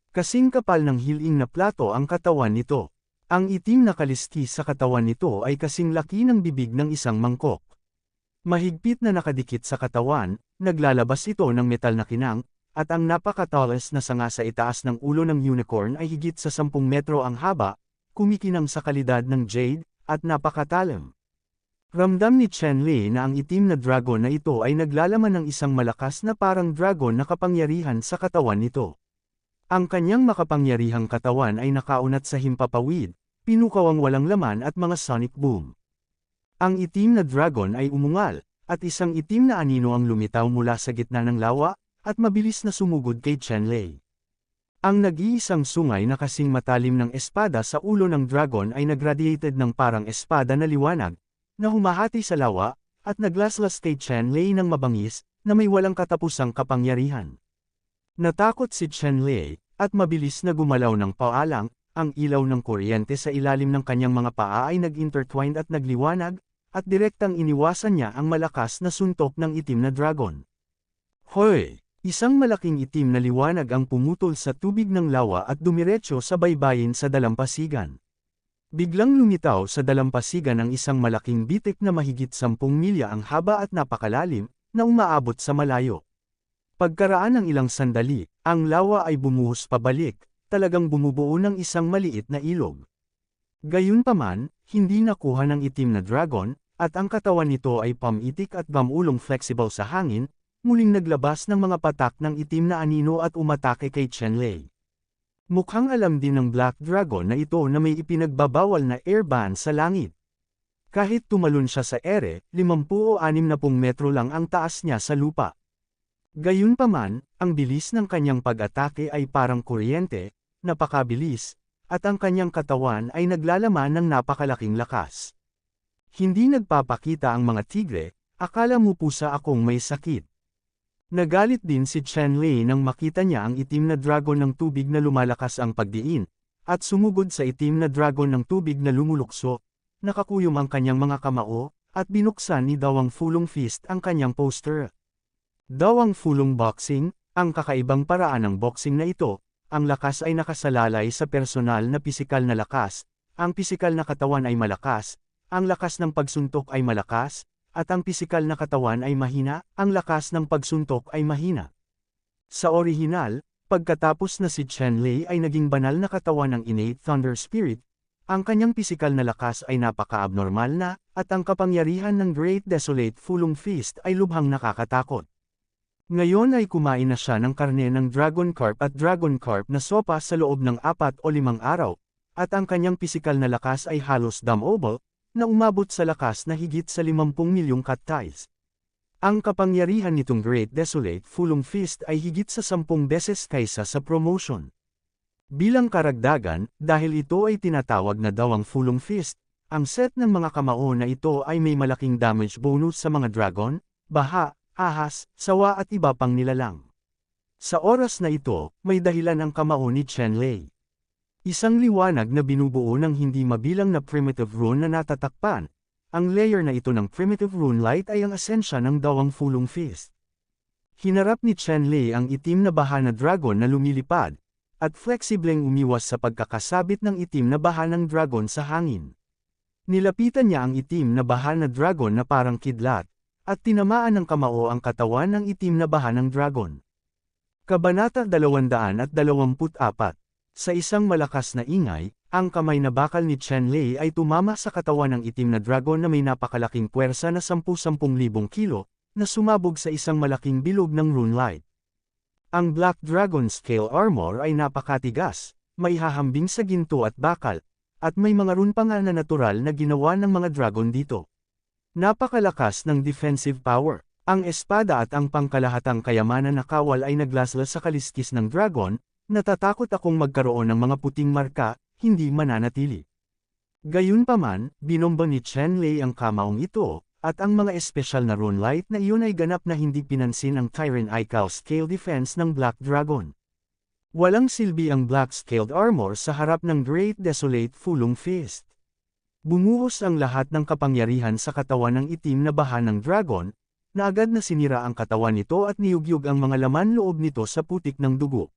Kasing kapal ng hiling na plato ang katawan nito. Ang itim na kaliski sa katawan nito ay kasing laki ng bibig ng isang mangkok. Mahigpit na nakadikit sa katawan, naglalabas ito ng metal na kinang, at ang napakatalas na sanga sa itaas ng ulo ng unicorn ay higit sa 10 metro ang haba, kumikinang sa kalidad ng jade, at napakatalim. Ramdam ni Shenlei na ang itim na dragon na ito ay naglalaman ng isang malakas na parang dragon na kapangyarihan sa katawan nito. Ang kanyang makapangyarihang katawan ay nakaunat sa himpapawid, pinukawang walang laman at mga sonic boom. Ang itim na dragon ay umungal, at isang itim na anino ang lumitaw mula sa gitna ng lawa, at mabilis na sumugod kay Shenlei. Ang nag-iisang sungay na kasing matalim ng espada sa ulo ng dragon ay nagradiated ng parang espada na liwanag, na humahati sa lawa, at naglaslas kay Shenlei ng mabangis, na may walang katapusang kapangyarihan. Natakot si Shenlei, at mabilis na gumalaw ng paalang, ang ilaw ng kuryente sa ilalim ng kanyang mga paa ay nag-intertwined at nagliwanag, at direktang iniwasan niya ang malakas na suntok ng itim na dragon. Hoy! Isang malaking itim na liwanag ang pumutol sa tubig ng lawa at dumiretso sa baybayin sa dalampasigan. Biglang lumitaw sa dalampasigan ang isang malaking bitik na mahigit 10 milya ang haba at napakalalim, na umaabot sa malayo. Pagkaraan ng ilang sandali, ang lawa ay bumuhos pabalik, talagang bumubuo ng isang maliit na ilog. Gayunpaman, hindi nakuha ng itim na dragon, at ang katawan nito ay pamitik at bamulong flexible sa hangin, muling naglabas ng mga patak ng itim na anino at umatake kay Shenlei. Mukhang alam din ng Black Dragon na ito na may ipinagbabawal na airban sa langit. Kahit tumalon siya sa ere, 50 o 60 metro lang ang taas niya sa lupa. Gayunpaman, ang bilis ng kanyang pag-atake ay parang kuryente, napakabilis, at ang kanyang katawan ay naglalaman ng napakalaking lakas. Hindi nagpapakita ang mga tigre, akala mo pusa akong may sakit. Nagalit din si Shenlei nang makita niya ang itim na dragon ng tubig na lumalakas ang pagdiin, at sumugod sa itim na dragon ng tubig na lumulukso, nakakuyom ang kanyang mga kamao, at binuksan ni Dawang Fulong Fist ang kanyang poster. Dawang Fulong Boxing, ang kakaibang paraan ng boxing na ito, ang lakas ay nakasalalay sa personal na pisikal na lakas, ang pisikal na katawan ay malakas, ang lakas ng pagsuntok ay malakas, at ang pisikal na katawan ay mahina, ang lakas ng pagsuntok ay mahina. Sa orihinal, pagkatapos na si Shenlei ay naging banal na katawan ng innate Thunder Spirit, ang kanyang pisikal na lakas ay napaka-abnormal na, at ang kapangyarihan ng Great Desolate Fulong Fist ay lubhang nakakatakot. Ngayon ay kumain na siya ng karne ng Dragon Carp at Dragon Carp na sopa sa loob ng 4 o 5 araw, at ang kanyang pisikal na lakas ay halos damable, na umabot sa lakas na higit sa 50 milyong cat tiles. Ang kapangyarihan nitong Great Desolate Fulong Fist ay higit sa 10 beses kaysa sa promotion. Bilang karagdagan, dahil ito ay tinatawag na Dawang Fulong Fist, ang set ng mga kamao na ito ay may malaking damage bonus sa mga dragon, baha, ahas, sawa at iba pang nilalang. Sa oras na ito, may dahilan ang kamao ni Shenlei. Isang liwanag na binubuo ng hindi mabilang na primitive rune na natatakpan. Ang layer na ito ng primitive rune light ay ang esensya ng Dawang Fulong Fist. Hinarap ni Shenlei ang itim na baha na dragon na lumilipad, at flexibleng umiwas sa pagkakasabit ng itim na baha ng dragon sa hangin. Nilapitan niya ang itim na baha na dragon na parang kidlat, at tinamaan ng kamao ang katawan ng itim na baha ng dragon. Kabanata 224. Sa isang malakas na ingay, ang kamay na bakal ni Chenlei ay tumama sa katawan ng itim na dragon na may napakalaking puwersa na 10,000 kilo, na sumabog sa isang malaking bilog ng runelight. Ang Black Dragon Scale Armor ay napakatigas, may hahambing sa ginto at bakal, at may mga rune pa nga na natural na ginawa ng mga dragon dito. Napakalakas ng defensive power. Ang espada at ang pangkalahatang kayamanan na kawal ay naglaslas sa kaliskis ng dragon, natatakot akong magkaroon ng mga puting marka, hindi mananatili. Gayunpaman, binomba ni Chenlei ang kamaong ito, at ang mga espesyal na runelight na iyon ay ganap na hindi pinansin ang Tyran Ikaw Scale Defense ng Black Dragon. Walang silbi ang Black Scaled Armor sa harap ng Great Desolate Fulong Fist. Bumuhos ang lahat ng kapangyarihan sa katawan ng itim na baha ng dragon, na agad na sinira ang katawan nito at niyugyug ang mga laman loob nito sa putik ng dugo.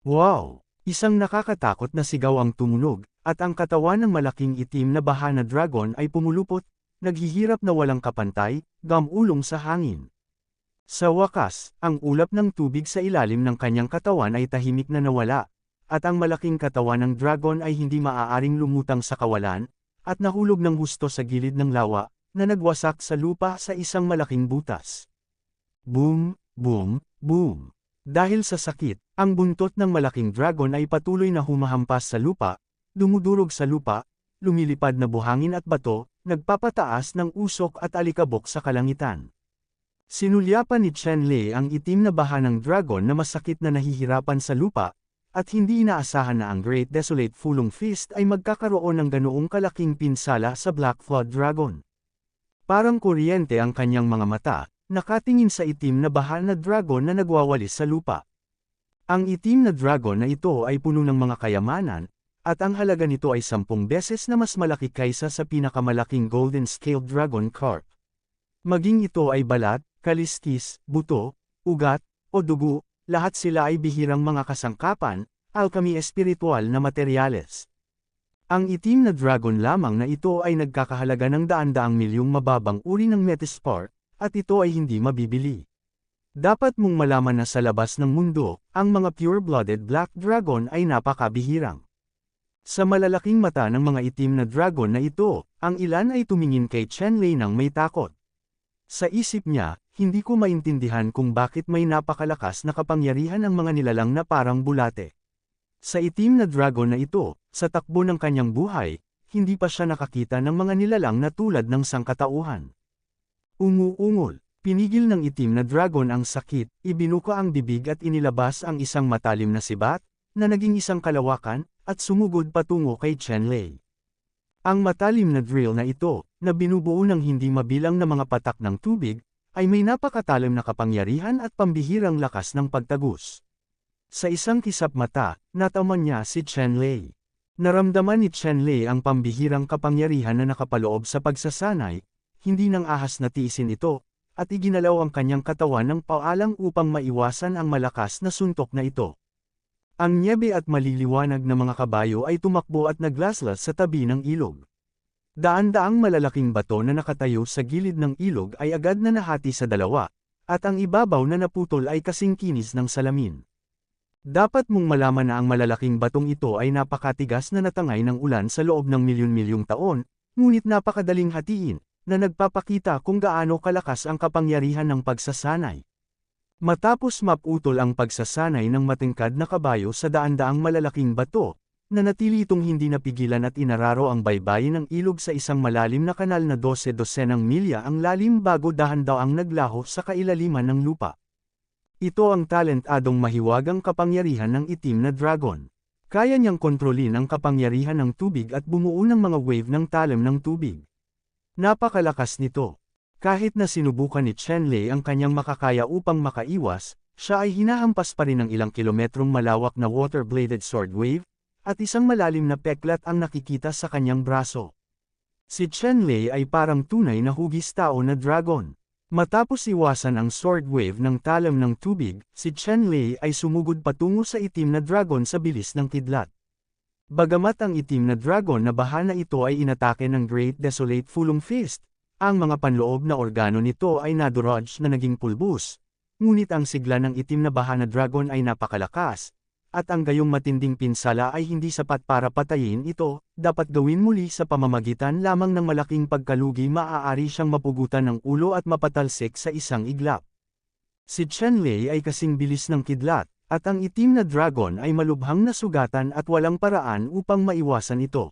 Wow! Isang nakakatakot na sigaw ang tumunog, at ang katawan ng malaking itim na baha na dragon ay pumulupot, naghihirap na walang kapantay, gamulong sa hangin. Sa wakas, ang ulap ng tubig sa ilalim ng kanyang katawan ay tahimik na nawala, at ang malaking katawan ng dragon ay hindi maaaring lumutang sa kawalan, at nahulog ng husto sa gilid ng lawa, na nagwasak sa lupa sa isang malaking butas. Boom, boom, boom. Dahil sa sakit, ang buntot ng malaking dragon ay patuloy na humahampas sa lupa, dumudurog sa lupa, lumilipad na buhangin at bato, nagpapataas ng usok at alikabok sa kalangitan. Sinulyapan ni Chenlei ang itim na baha ng dragon na masakit na nahihirapan sa lupa, at hindi inaasahan na ang Great Desolate Fulong Fist ay magkakaroon ng ganoong kalaking pinsala sa Black Flood Dragon. Parang kuryente ang kanyang mga mata, nakatingin sa itim na baha na dragon na nagwawalis sa lupa. Ang itim na dragon na ito ay puno ng mga kayamanan, at ang halaga nito ay 10 beses na mas malaki kaysa sa pinakamalaking Golden Scaled Dragon Carp. Maging ito ay balat, kaliskis, buto, ugat, o dugo, lahat sila ay bihirang mga kasangkapan, alchemy espiritual na materyales. Ang itim na dragon lamang na ito ay nagkakahalaga ng daan-daang milyong mababang uri ng Metaspar, at ito ay hindi mabibili. Dapat mong malaman na sa labas ng mundo, ang mga pure-blooded black dragon ay napakabihirang. Sa malalaking mata ng mga itim na dragon na ito, ang ilan ay tumingin kay Chenlei nang may takot. Sa isip niya, hindi ko maintindihan kung bakit may napakalakas na kapangyarihan ang mga nilalang na parang bulate. Sa itim na dragon na ito, sa takbo ng kanyang buhay, hindi pa siya nakakita ng mga nilalang na tulad ng sangkatauhan. Umuungol, pinigil ng itim na dragon ang sakit, ibinuka ang bibig at inilabas ang isang matalim na sibat, na naging isang kalawakan, at sumugod patungo kay Chenlei. Ang matalim na drill na ito, na binubuo ng hindi mabilang na mga patak ng tubig, ay may napakatalim na kapangyarihan at pambihirang lakas ng pagtagos. Sa isang kisap mata, nataman niya si Chenlei. Naramdaman ni Chenlei ang pambihirang kapangyarihan na nakapaloob sa pagsasanay, hindi nang ahas na tiisin ito, at iginalaw ang kanyang katawan ng paalang upang maiwasan ang malakas na suntok na ito. Ang nyebe at maliliwanag na mga kabayo ay tumakbo at naglaslas sa tabi ng ilog. Daan-daang malalaking bato na nakatayo sa gilid ng ilog ay agad na nahati sa dalawa, at ang ibabaw na naputol ay kasing kinis ng salamin. Dapat mong malaman na ang malalaking batong ito ay napakatigas na natangay ng ulan sa loob ng milyon-milyong taon, ngunit napakadaling hatiin, na nagpapakita kung gaano kalakas ang kapangyarihan ng pagsasanay. Matapos maputol ang pagsasanay ng matingkad na kabayo sa daan-daang malalaking bato, nanatili itong hindi napigilan at inararo ang baybayin ng ilog sa isang malalim na kanal na 12-dosenang milya ang lalim bago dahan-daang naglaho sa kailaliman ng lupa. Ito ang talentadong mahiwagang kapangyarihan ng itim na dragon. Kaya niyang kontrolin ang kapangyarihan ng tubig at bumuo ng mga wave ng talim ng tubig. Napakalakas nito. Kahit na sinubukan ni Chenlei ang kanyang makakaya upang makaiwas, siya ay hinahampas pa rin ng ilang kilometrong malawak na water-bladed sword wave, at isang malalim na peklat ang nakikita sa kanyang braso. Si Chenlei ay parang tunay na hugis tao na dragon. Matapos iwasan ang sword wave ng talim ng tubig, si Chenlei ay sumugod patungo sa itim na dragon sa bilis ng kidlat. Bagamat ang itim na dragon na baha na ito ay inatake ng Great Desolate Fulong Fist, Ang mga panloob na organo nito ay nadurog na naging pulbus, ngunit ang sigla ng itim na baha na dragon ay napakalakas, at ang gayong matinding pinsala ay hindi sapat para patayin ito, dapat gawin muli sa pamamagitan lamang ng malaking pagkalugi maaari siyang mapugutan ng ulo at mapatalsik sa isang iglap. Si Chenlei ay kasing bilis ng kidlat, at ang itim na dragon ay malubhang nasugatan at walang paraan upang maiwasan ito.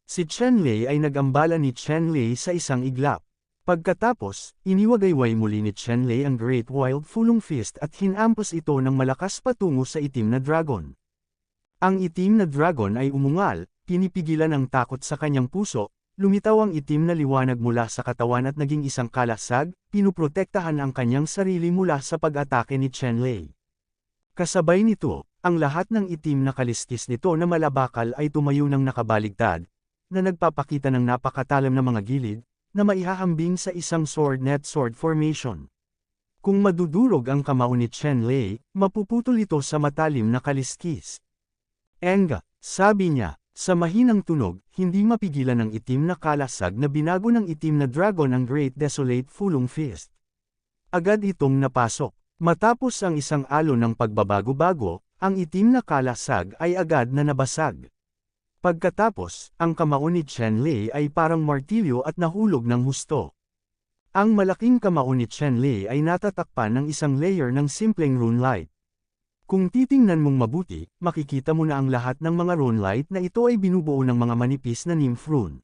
Si Chenlei ay nagambala ni Chenlei sa isang iglap. Pagkatapos, iniwagayway muli ni Chenlei ang Great Wild Fulong Fist at hinampas ito ng malakas patungo sa itim na dragon. Ang itim na dragon ay umungal, pinipigilan ang takot sa kanyang puso, lumitaw ang itim na liwanag mula sa katawan at naging isang kalasag, pinuprotektahan ang kanyang sarili mula sa pag-atake ni Chenlei. Kasabay nito, ang lahat ng itim na kaliskis nito na malabakal ay tumayo ng nakabaligtad, na nagpapakita ng napakatalam na mga gilid, na maihahambing sa isang sword net sword formation. Kung madudurog ang kamao ni Chenlei, mapuputol ito sa matalim na kaliskis. Enga, sabi niya, sa mahinang tunog, hindi mapigilan ng itim na kalasag na binago ng itim na dragon ang Great Desolate Fulong Fist. Agad itong napasok. Matapos ang isang alon ng pagbabago-bago, ang itim na kalasag ay agad na nabasag. Pagkatapos, ang kamao ni Chenlei ay parang martilyo at nahulog ng husto. Ang malaking kamao ni Chenlei ay natatakpan ng isang layer ng simpleng runelight. Kung titingnan mong mabuti, makikita mo na ang lahat ng mga runelight na ito ay binubuo ng mga manipis na nymph rune.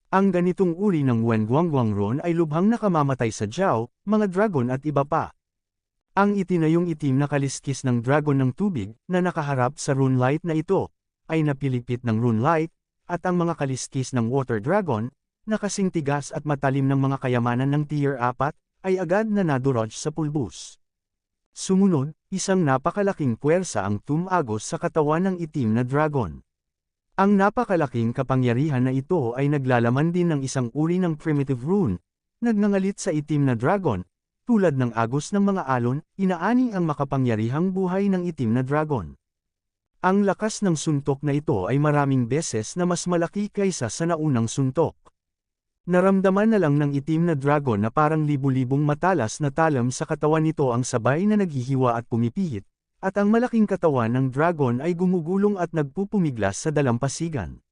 Ang ganitong uri ng Wenguangguang rune ay lubhang nakamamatay sa Jiao, mga dragon at iba pa. Ang itinayong itim na kaliskis ng dragon ng tubig, na nakaharap sa runelight na ito, ay napilipit ng runelight, at ang mga kaliskis ng water dragon, na kasing tigas at matalim ng mga kayamanan ng tier 4, ay agad na nadurog sa pulbus. Sumunod, isang napakalaking puwersa ang tumagos sa katawan ng itim na dragon. Ang napakalaking kapangyarihan na ito ay naglalaman din ng isang uri ng primitive rune, nagngangalit sa itim na dragon, tulad ng agos ng mga alon, inaani ang makapangyarihang buhay ng itim na dragon. Ang lakas ng suntok na ito ay maraming beses na mas malaki kaysa sa naunang suntok. Naramdaman na lang ng itim na dragon na parang libu-libong matalas na talam sa katawan nito ang sabay na naghihiwa at pumipihit, at ang malaking katawan ng dragon ay gumugulong at nagpupumiglas sa dalampasigan.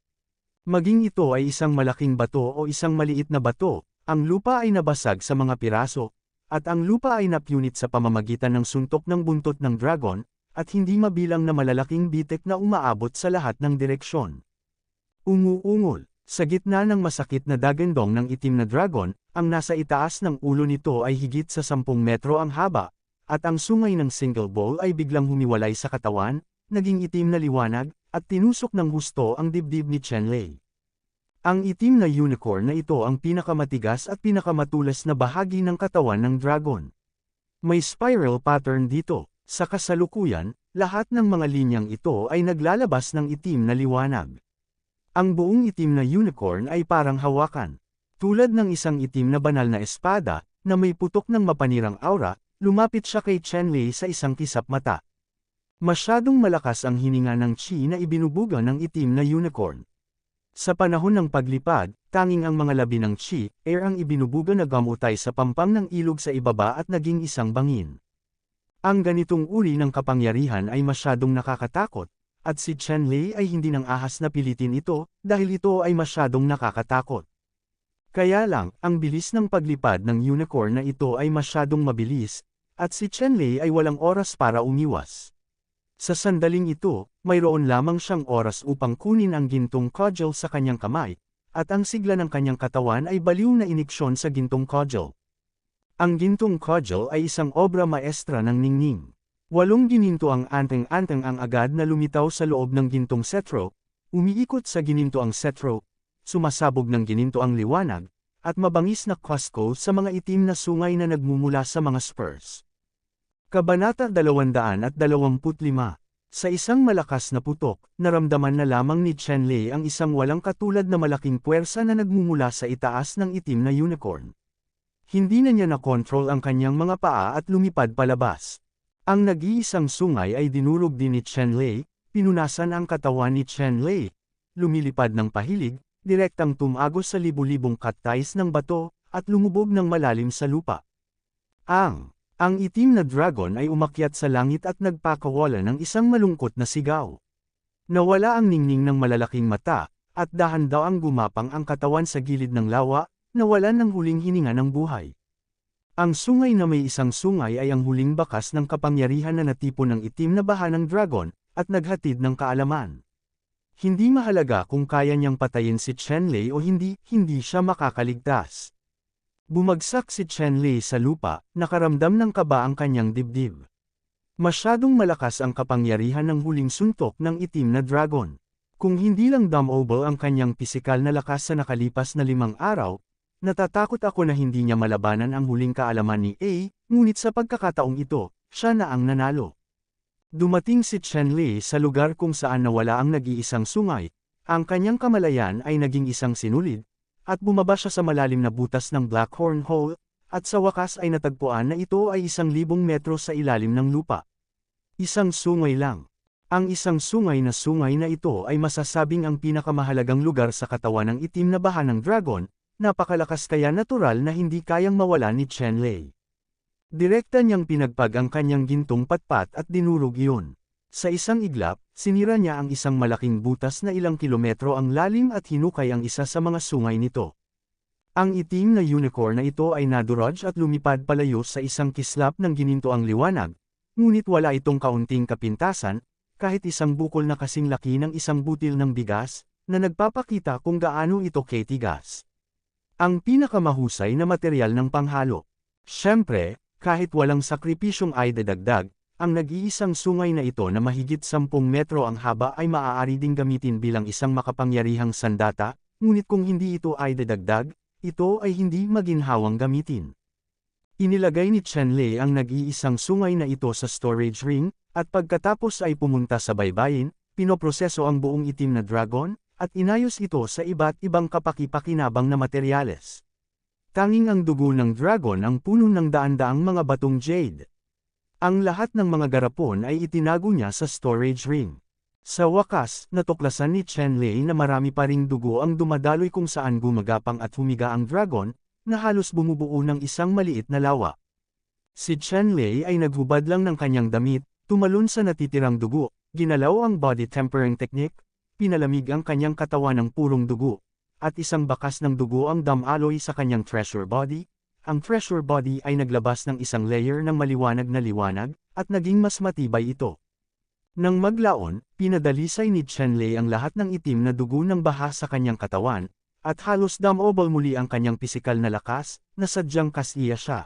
Maging ito ay isang malaking bato o isang maliit na bato, ang lupa ay nabasag sa mga piraso, at ang lupa ay napunit sa pamamagitan ng suntok ng buntot ng dragon, at hindi mabilang na malalaking bitek na umaabot sa lahat ng direksyon. Umuungol, sa gitna ng masakit na dagandong ng itim na dragon, ang nasa itaas ng ulo nito ay higit sa 10 metro ang haba, at ang sungay ng single ball ay biglang humiwalay sa katawan, naging itim na liwanag, at tinusok ng husto ang dibdib ni Chenlei. Ang itim na unicorn na ito ang pinakamatigas at pinakamatulas na bahagi ng katawan ng dragon. May spiral pattern dito. Sa kasalukuyan, lahat ng mga linyang ito ay naglalabas ng itim na liwanag. Ang buong itim na unicorn ay parang hawakan. Tulad ng isang itim na banal na espada, na may putok ng mapanirang aura, lumapit siya kay Chenlei sa isang kisap mata. Masyadong malakas ang hininga ng chi na ibinubuga ng itim na unicorn. Sa panahon ng paglipad, tanging ang mga labi ng chi, air ang ibinubuga na gamutay sa pampang ng ilog sa ibaba at naging isang bangin. Ang ganitong uri ng kapangyarihan ay masyadong nakakatakot, at si Chenlei ay hindi nang ahas na pilitin ito, dahil ito ay masyadong nakakatakot. Kaya lang, ang bilis ng paglipad ng unicorn na ito ay masyadong mabilis, at si Chenlei ay walang oras para umiwas. Sa sandaling ito, mayroon lamang siyang oras upang kunin ang gintong cudgel sa kanyang kamay, at ang sigla ng kanyang katawan ay baliw na iniksyon sa gintong cudgel. Ang gintong cudgel ay isang obra maestra ng ningning. 8 gininto ang anteng-anteng ang agad na lumitaw sa loob ng gintong cetro, umiikot sa gininto ang cetro, sumasabog ng gininto ang liwanag, at mabangis na Cusco sa mga itim na sungay na nagmumula sa mga spurs. Kabanata 225. Sa isang malakas na putok, naramdaman na lamang ni Chenlei ang isang walang katulad na malaking puwersa na nagmumula sa itaas ng itim na unicorn. Hindi na niya nakontrol ang kanyang mga paa at lumipad palabas. Ang nag-iisang sungay ay dinurog din ni Chenlei, pinunasan ang katawan ni Chenlei, lumilipad ng pahilig, direktang tumagos sa libu-libong katais ng bato, at lumubog ng malalim sa lupa. Ang itim na dragon ay umakyat sa langit at nagpakawala ng isang malungkot na sigaw. Nawala ang ningning ng malalaking mata, at dahan daw ang gumapang ang katawan sa gilid ng lawa, nawalan ng huling hininga ng buhay. Ang sungay na may isang sungay ay ang huling bakas ng kapangyarihan na natipon ng itim na baha ng dragon, at naghatid ng kaalaman. Hindi mahalaga kung kaya niyang patayin si Chenlei o hindi siya makakaligtas. Bumagsak si Chenlei sa lupa, nakaramdam ng kaba ang kanyang dibdib. Masyadong malakas ang kapangyarihan ng huling suntok ng itim na dragon. Kung hindi lang dumbbell ang kanyang pisikal na lakas sa nakalipas na 5 araw, natatakot ako na hindi niya malabanan ang huling kaalaman ni A, ngunit sa pagkakataong ito, siya na ang nanalo. Dumating si Chenlei sa lugar kung saan nawala ang nag-iisang sungay, ang kanyang kamalayan ay naging isang sinulid, at bumaba siya sa malalim na butas ng Blackhorn Hole, at sa wakas ay natagpuan na ito ay 1,000 metro sa ilalim ng lupa. Isang sungay lang. Ang isang sungay na ito ay masasabing ang pinakamahalagang lugar sa katawan ng itim na baha ng dragon, napakalakas kaya natural na hindi kayang mawala ni Chenlei. Direkta niyang pinagpag ang kanyang gintong patpat at dinurog iyon. Sa isang iglap, sinira niya ang isang malaking butas na ilang kilometro ang lalim at hinukay ang isa sa mga sungay nito. Ang itim na unicorn na ito ay nadurog at lumipad palayo sa isang kislap ng ginintoang liwanag, ngunit wala itong kaunting kapintasan, kahit isang bukol na kasing laki ng isang butil ng bigas, na nagpapakita kung gaano ito katigas. Ang pinakamahusay na materyal ng panghalo. Siyempre, kahit walang sakripisyong ay dadagdag, ang nag-iisang sungay na ito na mahigit 10 metro ang haba ay maaari ding gamitin bilang isang makapangyarihang sandata, ngunit kung hindi ito ay dadagdag, ito ay hindi maginhawang gamitin. Inilagay ni Chenlei ang nag-iisang sungay na ito sa storage ring, at pagkatapos ay pumunta sa baybayin, pinoproseso ang buong itim na dragon, at inayos ito sa iba't ibang kapaki-pakinabang na materyales. Tanging ang dugo ng dragon ang puno ng daan-daang mga batong jade. Ang lahat ng mga garapon ay itinago niya sa storage ring. Sa wakas, natuklasan ni Chenlei na marami pa ring dugo ang dumadaloy kung saan gumagapang at humiga ang dragon, na halos bumubuo ng isang maliit na lawa. Si Chenlei ay naghubad lang ng kanyang damit, tumalon sa natitirang dugo, ginalaw ang body tempering technique, pinalamig ang kanyang katawan ng purong dugo, at isang bakas ng dugo ang damaloy sa kanyang treasure body. Ang treasure body ay naglabas ng isang layer ng maliwanag na liwanag, at naging mas matibay ito. Nang maglaon, pinadalisay ni Chenlei ang lahat ng itim na dugo ng baha sa kanyang katawan, at halos dumbbell muli ang kanyang pisikal na lakas, na sadyang kasiya siya.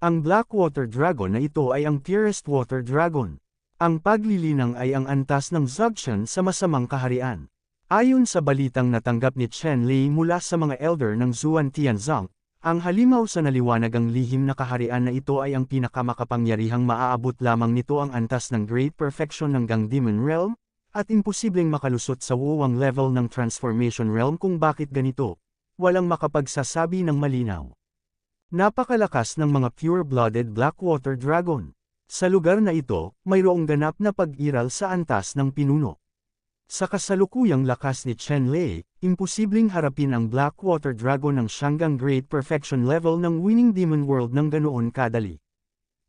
Ang Blackwater Dragon na ito ay ang purest water dragon. Ang paglilinang ay ang antas ng Dzogchen sa masamang kaharian. Ayon sa balitang natanggap ni Chenlei mula sa mga elder ng Zhuan Tianzong, ang halimaw sa naliwanag ang lihim na kaharian na ito ay ang pinakamakapangyarihang maaabot lamang nito ang antas ng Great Perfection hanggang Demon Realm, at imposibleng makalusot sa wuwang level ng Transformation Realm kung bakit ganito. Walang makapagsasabi ng malinaw. Napakalakas ng mga pure-blooded Blackwater Dragon. Sa lugar na ito, mayroong ganap na pag-iral sa antas ng pinuno. Sa kasalukuyang lakas ni Chenlei, imposibleng harapin ang Blackwater Dragon ng siyanggang Great Perfection level ng Winning Demon World ng ganoon kadali.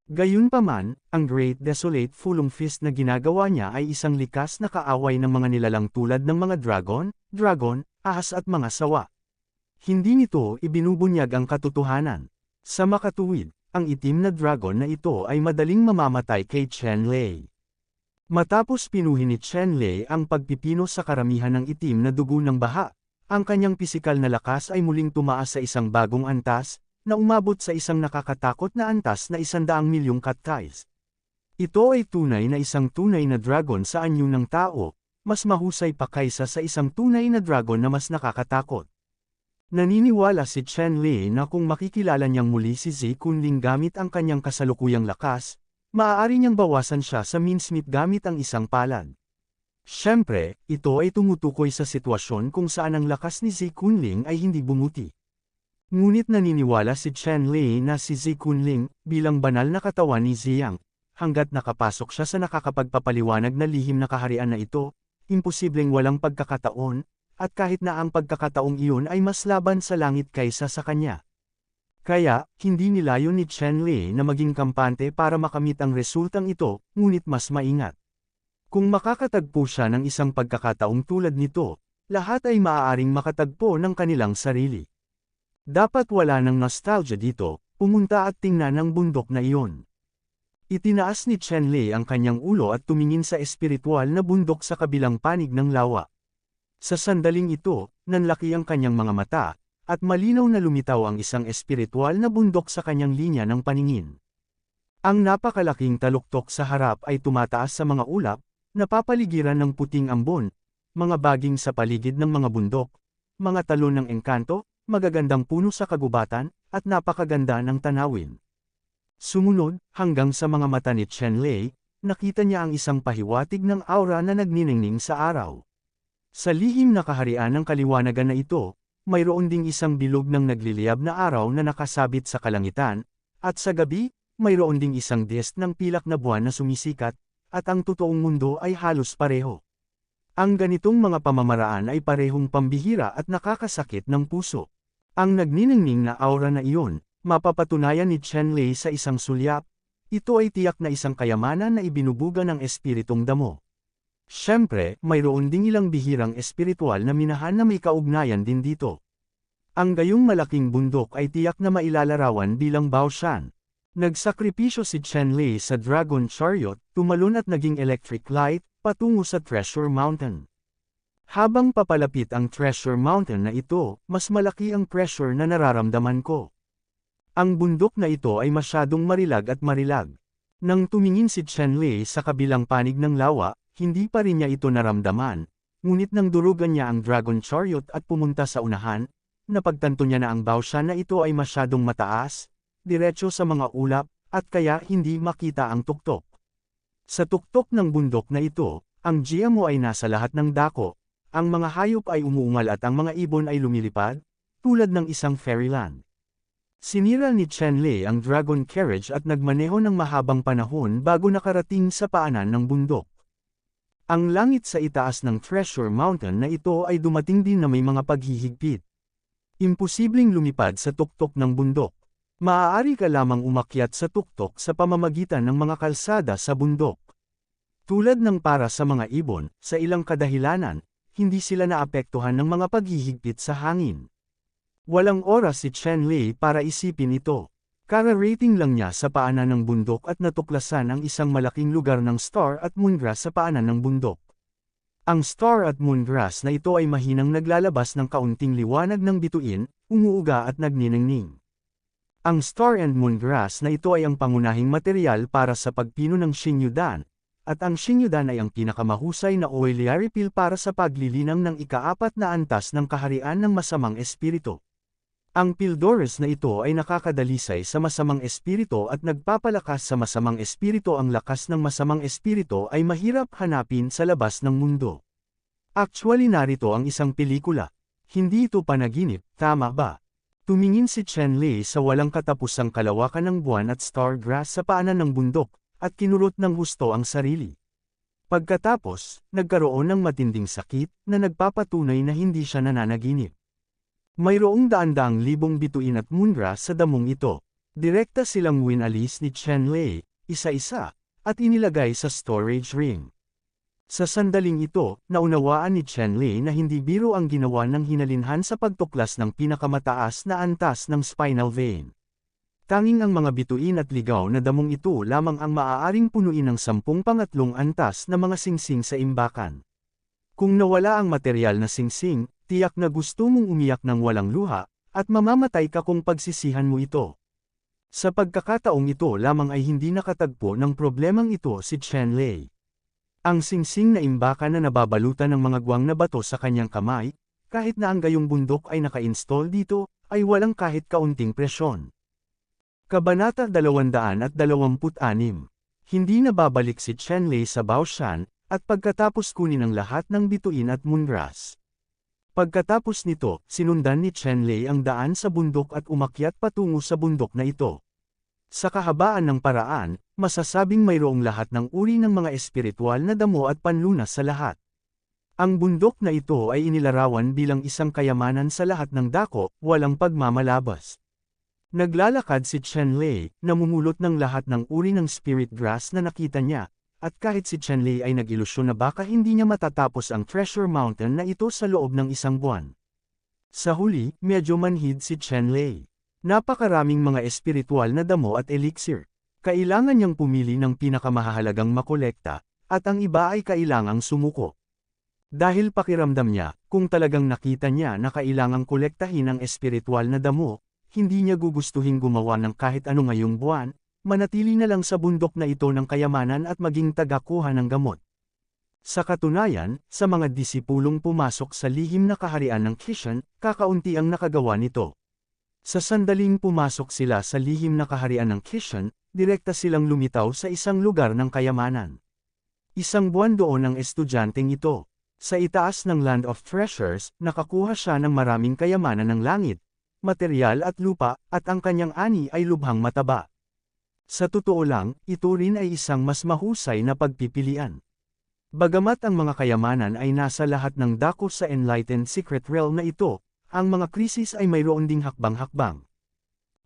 Gayunpaman, ang Great Desolate Fulong Fist na ginagawa niya ay isang likas na kaaway ng mga nilalang tulad ng mga dragon, ahas at mga sawa. Hindi nito ibinubunyag ang katotohanan. Sa makatuwid, ang itim na dragon na ito ay madaling mamamatay kay Chenlei. Matapos pinuhin ni Chenlei ang pagpipino sa karamihan ng itim na dugo ng baha, ang kanyang pisikal na lakas ay muling tumaas sa isang bagong antas, na umabot sa isang nakakatakot na antas na 100 milyong katkais. Ito ay tunay na isang tunay na dragon sa anyo ng tao, mas mahusay pa kaysa sa isang tunay na dragon na mas nakakatakot. Naniniwala si Chenlei na kung makikilala niyang muli si Zi Kunling gamit ang kanyang kasalukuyang lakas, maaari niyang bawasan siya sa mincemeat gamit ang isang palad. Siyempre, ito ay tumutukoy sa sitwasyon kung saan ang lakas ni Zi Kunling ay hindi bumuti. Ngunit naniniwala si Chenlei na si Zi Kunling, bilang banal na katawan ni Ziyang, hanggat nakapasok siya sa nakakapagpapaliwanag na lihim na kaharian na ito, imposibleng walang pagkakataon, at kahit na ang pagkakataong iyon ay mas laban sa langit kaysa sa kanya. Kaya, hindi nilayon ni Chen Lei na maging kampante para makamit ang resultang ito, ngunit mas maingat. Kung makakatagpo siya ng isang pagkakataong tulad nito, lahat ay maaaring makatagpo ng kanilang sarili. Dapat wala ng nostalgia dito, pumunta at tingnan ang bundok na iyon. Itinaas ni Chen Lei ang kanyang ulo at tumingin sa espiritual na bundok sa kabilang panig ng lawa. Sa sandaling ito, nanlaki ang kanyang mga mata, at malinaw na lumitaw ang isang espiritual na bundok sa kanyang linya ng paningin. Ang napakalaking taluktok sa harap ay tumataas sa mga ulap, napapaligiran ng puting ambon, mga baging sa paligid ng mga bundok, mga talon ng engkanto, magagandang puno sa kagubatan, at napakaganda ng tanawin. Sumunod, hanggang sa mga mata ni Chen Lei, nakita niya ang isang pahiwatig ng aura na nagniningning sa araw. Sa lihim na kaharian ng kaliwanagan na ito, mayroon ding isang bilog ng nagliliyab na araw na nakasabit sa kalangitan, at sa gabi, mayroon ding isang disk ng pilak na buwan na sumisikat, at ang totoong mundo ay halos pareho. Ang ganitong mga pamamaraan ay parehong pambihira at nakakasakit ng puso. Ang nagniningning na aura na iyon, mapapatunayan ni Chen Lei sa isang sulyap, ito ay tiyak na isang kayamanan na ibinubuga ng espiritong damo. Siyempre, mayroon ding ilang bihirang espiritual na minahan na may kaugnayan din dito. Ang gayong malaking bundok ay tiyak na mailalarawan bilang Baoshan. Nagsakripisyo si Chen Lei sa Dragon Chariot, tumalon at naging electric light, patungo sa Treasure Mountain. Habang papalapit ang Treasure Mountain na ito, mas malaki ang pressure na nararamdaman ko. Ang bundok na ito ay masyadong marilag at marilag. Nang tumingin si Chen Lei sa kabilang panig ng lawa, hindi pa rin niya ito naramdaman, ngunit nang durugan niya ang Dragon Chariot at pumunta sa unahan, napagtanto niya na ang Baoshan na ito ay masyadong mataas, diretso sa mga ulap, at kaya hindi makita ang tuktok. Sa tuktok ng bundok na ito, ang GMO ay nasa lahat ng dako, ang mga hayop ay umuungal at ang mga ibon ay lumilipad, tulad ng isang fairyland. Sinira ni Chen Lei ang Dragon Carriage at nagmaneho ng mahabang panahon bago nakarating sa paanan ng bundok. Ang langit sa itaas ng Treasure Mountain na ito ay dumating din na may mga paghihigpit. Imposibleng lumipad sa tuktok ng bundok. Maaari ka lamang umakyat sa tuktok sa pamamagitan ng mga kalsada sa bundok. Tulad ng para sa mga ibon, sa ilang kadahilanan, hindi sila naapektuhan ng mga paghihigpit sa hangin. Walang oras si Chen Lei para isipin ito. Kara-rating lang niya sa paanan ng bundok at natuklasan ang isang malaking lugar ng star at moongrass sa paanan ng bundok. Ang star at moongrass na ito ay mahinang naglalabas ng kaunting liwanag ng bituin, umuuga at nagniningning. Ang star and moongrass na ito ay ang pangunahing material para sa pagpino ng Xingyudan, at ang Xingyudan ay ang pinakamahusay na oiliary pill para sa paglilinang ng ika-4 na antas ng kaharian ng masamang espiritu. Ang Pildores na ito ay nakakadalisay sa masamang espiritu at nagpapalakas sa masamang espiritu. Ang lakas ng masamang espiritu ay mahirap hanapin sa labas ng mundo. Actually narito ang isang pelikula. Hindi ito panaginip, tama ba? Tumingin si Chen Lei sa walang katapusang kalawakan ng buwan at star grass sa paanan ng bundok, at kinurot ng husto ang sarili. Pagkatapos, nagkaroon ng matinding sakit na nagpapatunay na hindi siya nananaginip. Mayroong daan-daang libong bituin at moongrass sa damong ito. Direkta silang winalis ni Chen Lei, isa-isa, at inilagay sa storage ring. Sa sandaling ito, naunawaan ni Chen Lei na hindi biro ang ginawa ng hinalinhan sa pagtuklas ng pinakamataas na antas ng spinal vein. Tanging ang mga bituin at ligaw na damong ito lamang ang maaaring punuin ng 10 pangatlong antas na mga singsing sa imbakan. Kung nawala ang material na singsing, tiyak na gusto mong umiyak ng walang luha, at mamamatay ka kung pagsisihan mo ito. Sa pagkakataong ito lamang ay hindi nakatagpo ng problemang ito si Chen Lei. Ang singsing na imbakan na nababalutan ng mga guwang na bato sa kanyang kamay, kahit na ang gayong bundok ay naka-install dito, ay walang kahit kaunting presyon. Kabanata 226. Hindi na babalik si Chen Lei sa Baoshan, at pagkatapos kunin ang lahat ng bituin at moongrass. Pagkatapos nito, sinundan ni Chen Lei ang daan sa bundok at umakyat patungo sa bundok na ito. Sa kahabaan ng paraan, masasabing mayroong lahat ng uri ng mga espiritual na damo at panlunas sa lahat. Ang bundok na ito ay inilarawan bilang isang kayamanan sa lahat ng dako, walang pagmamalabas. Naglalakad si Chenlei, namumulot ng lahat ng uri ng spirit grass na nakita niya, at kahit si Chenlei ay nag-ilusyon na baka hindi niya matatapos ang Treasure Mountain na ito sa loob ng isang buwan. Sa huli, medyo manhid si Chenlei. Napakaraming mga espiritual na damo at elixir. Kailangan niyang pumili ng pinakamahalagang makolekta, at ang iba ay kailangang sumuko. Dahil pakiramdam niya, kung talagang nakita niya na kailangang kolektahin ang espiritual na damo, hindi niya gugustuhin gumawa ng kahit ano ngayong buwan, manatili na lang sa bundok na ito ng kayamanan at maging tagakuha ng gamot. Sa katunayan, sa mga disipulong pumasok sa lihim na kaharian ng Kishan, kakaunti ang nakagawa nito. Sa sandaling pumasok sila sa lihim na kaharian ng Kishan, direkta silang lumitaw sa isang lugar ng kayamanan. Isang buwan doon ang estudyanteng ito. Sa itaas ng Land of Treasures, nakakuha siya ng maraming kayamanan ng langit, materyal at lupa, at ang kanyang ani ay lubhang mataba. Sa totoo lang, ito rin ay isang mas mahusay na pagpipilian. Bagamat ang mga kayamanan ay nasa lahat ng dako sa Enlightened Secret Realm na ito, ang mga krisis ay mayroon ding hakbang-hakbang.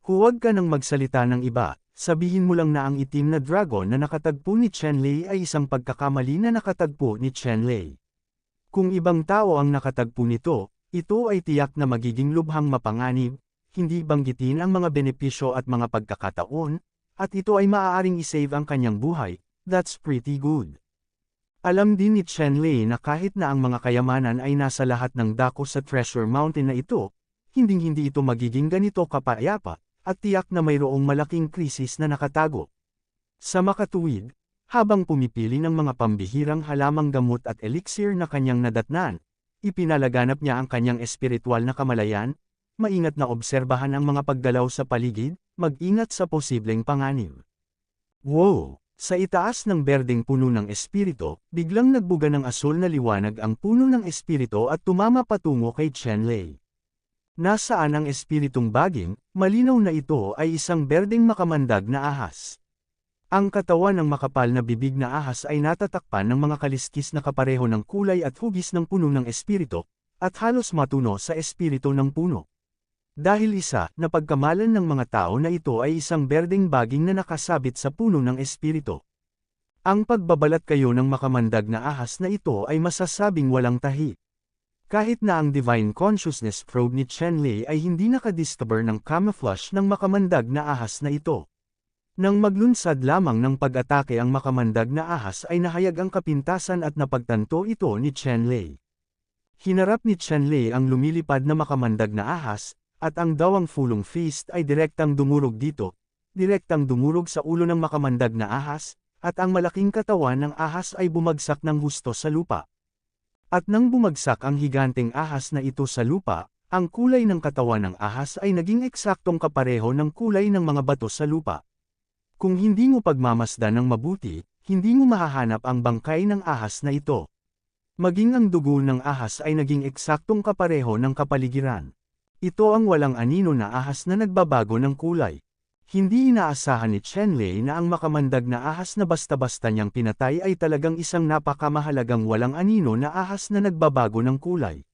Huwag ka nang magsalita ng iba, sabihin mo lang na ang itim na dragon na nakatagpo ni Chenlei ay isang pagkakamali na nakatagpo ni Chenlei. Kung ibang tao ang nakatagpo nito, ito ay tiyak na magiging lubhang mapanganib, hindi banggitin ang mga benepisyo at mga pagkakataon, at ito ay maaaring isave ang kanyang buhay. That's pretty good. Alam din ni Chenlei na kahit na ang mga kayamanan ay nasa lahat ng dako sa Treasure Mountain na ito, hinding-hindi ito magiging ganito kapayapa, at tiyak na mayroong malaking krisis na nakatago. Sa makatuwid, habang pumipili ng mga pambihirang halamang gamot at elixir na kanyang nadatnan, ipinalaganap niya ang kanyang espiritual na kamalayan, maingat na obserbahan ang mga paggalaw sa paligid, mag-ingat sa posibleng panganib. Wow! Sa itaas ng berdeng puno ng espiritu, biglang nagbuga ng asul na liwanag ang puno ng espiritu at tumama patungo kay Chenlei. Nasaan ang espiritong baging? Malinaw na ito ay isang berdeng makamandag na ahas. Ang katawan ng makapal na bibig na ahas ay natatakpan ng mga kaliskis na kapareho ng kulay at hugis ng puno ng espiritu, at halos matuno sa espiritu ng puno. Dahil isa, napagkamalan ng mga tao na ito ay isang berdeng baging na nakasabit sa puno ng espiritu. Ang pagbabalat kayo ng makamandag na ahas na ito ay masasabing walang tahi. Kahit na ang Divine Consciousness probe ni Chenlei ay hindi nakadiscover ng camouflage ng makamandag na ahas na ito. Nang maglunsad lamang ng pag-atake ang makamandag na ahas ay nahayag ang kapintasan at napagtanto ito ni Chenlei. Hinarap ni Chenlei ang lumilipad na makamandag na ahas, at ang dawang fulong fist ay direktang dumurog dito, direktang dumurog sa ulo ng makamandag na ahas, at ang malaking katawan ng ahas ay bumagsak ng husto sa lupa. At nang bumagsak ang higanteng ahas na ito sa lupa, ang kulay ng katawan ng ahas ay naging eksaktong kapareho ng kulay ng mga bato sa lupa. Kung hindi mo pagmamasdan ng mabuti, hindi mo mahahanap ang bangkay ng ahas na ito. Maging ang dugo ng ahas ay naging eksaktong kapareho ng kapaligiran. Ito ang walang anino na ahas na nagbabago ng kulay. Hindi inaasahan ni Chenlei na ang makamandag na ahas na basta-basta niyang pinatay ay talagang isang napakamahalagang walang anino na ahas na nagbabago ng kulay.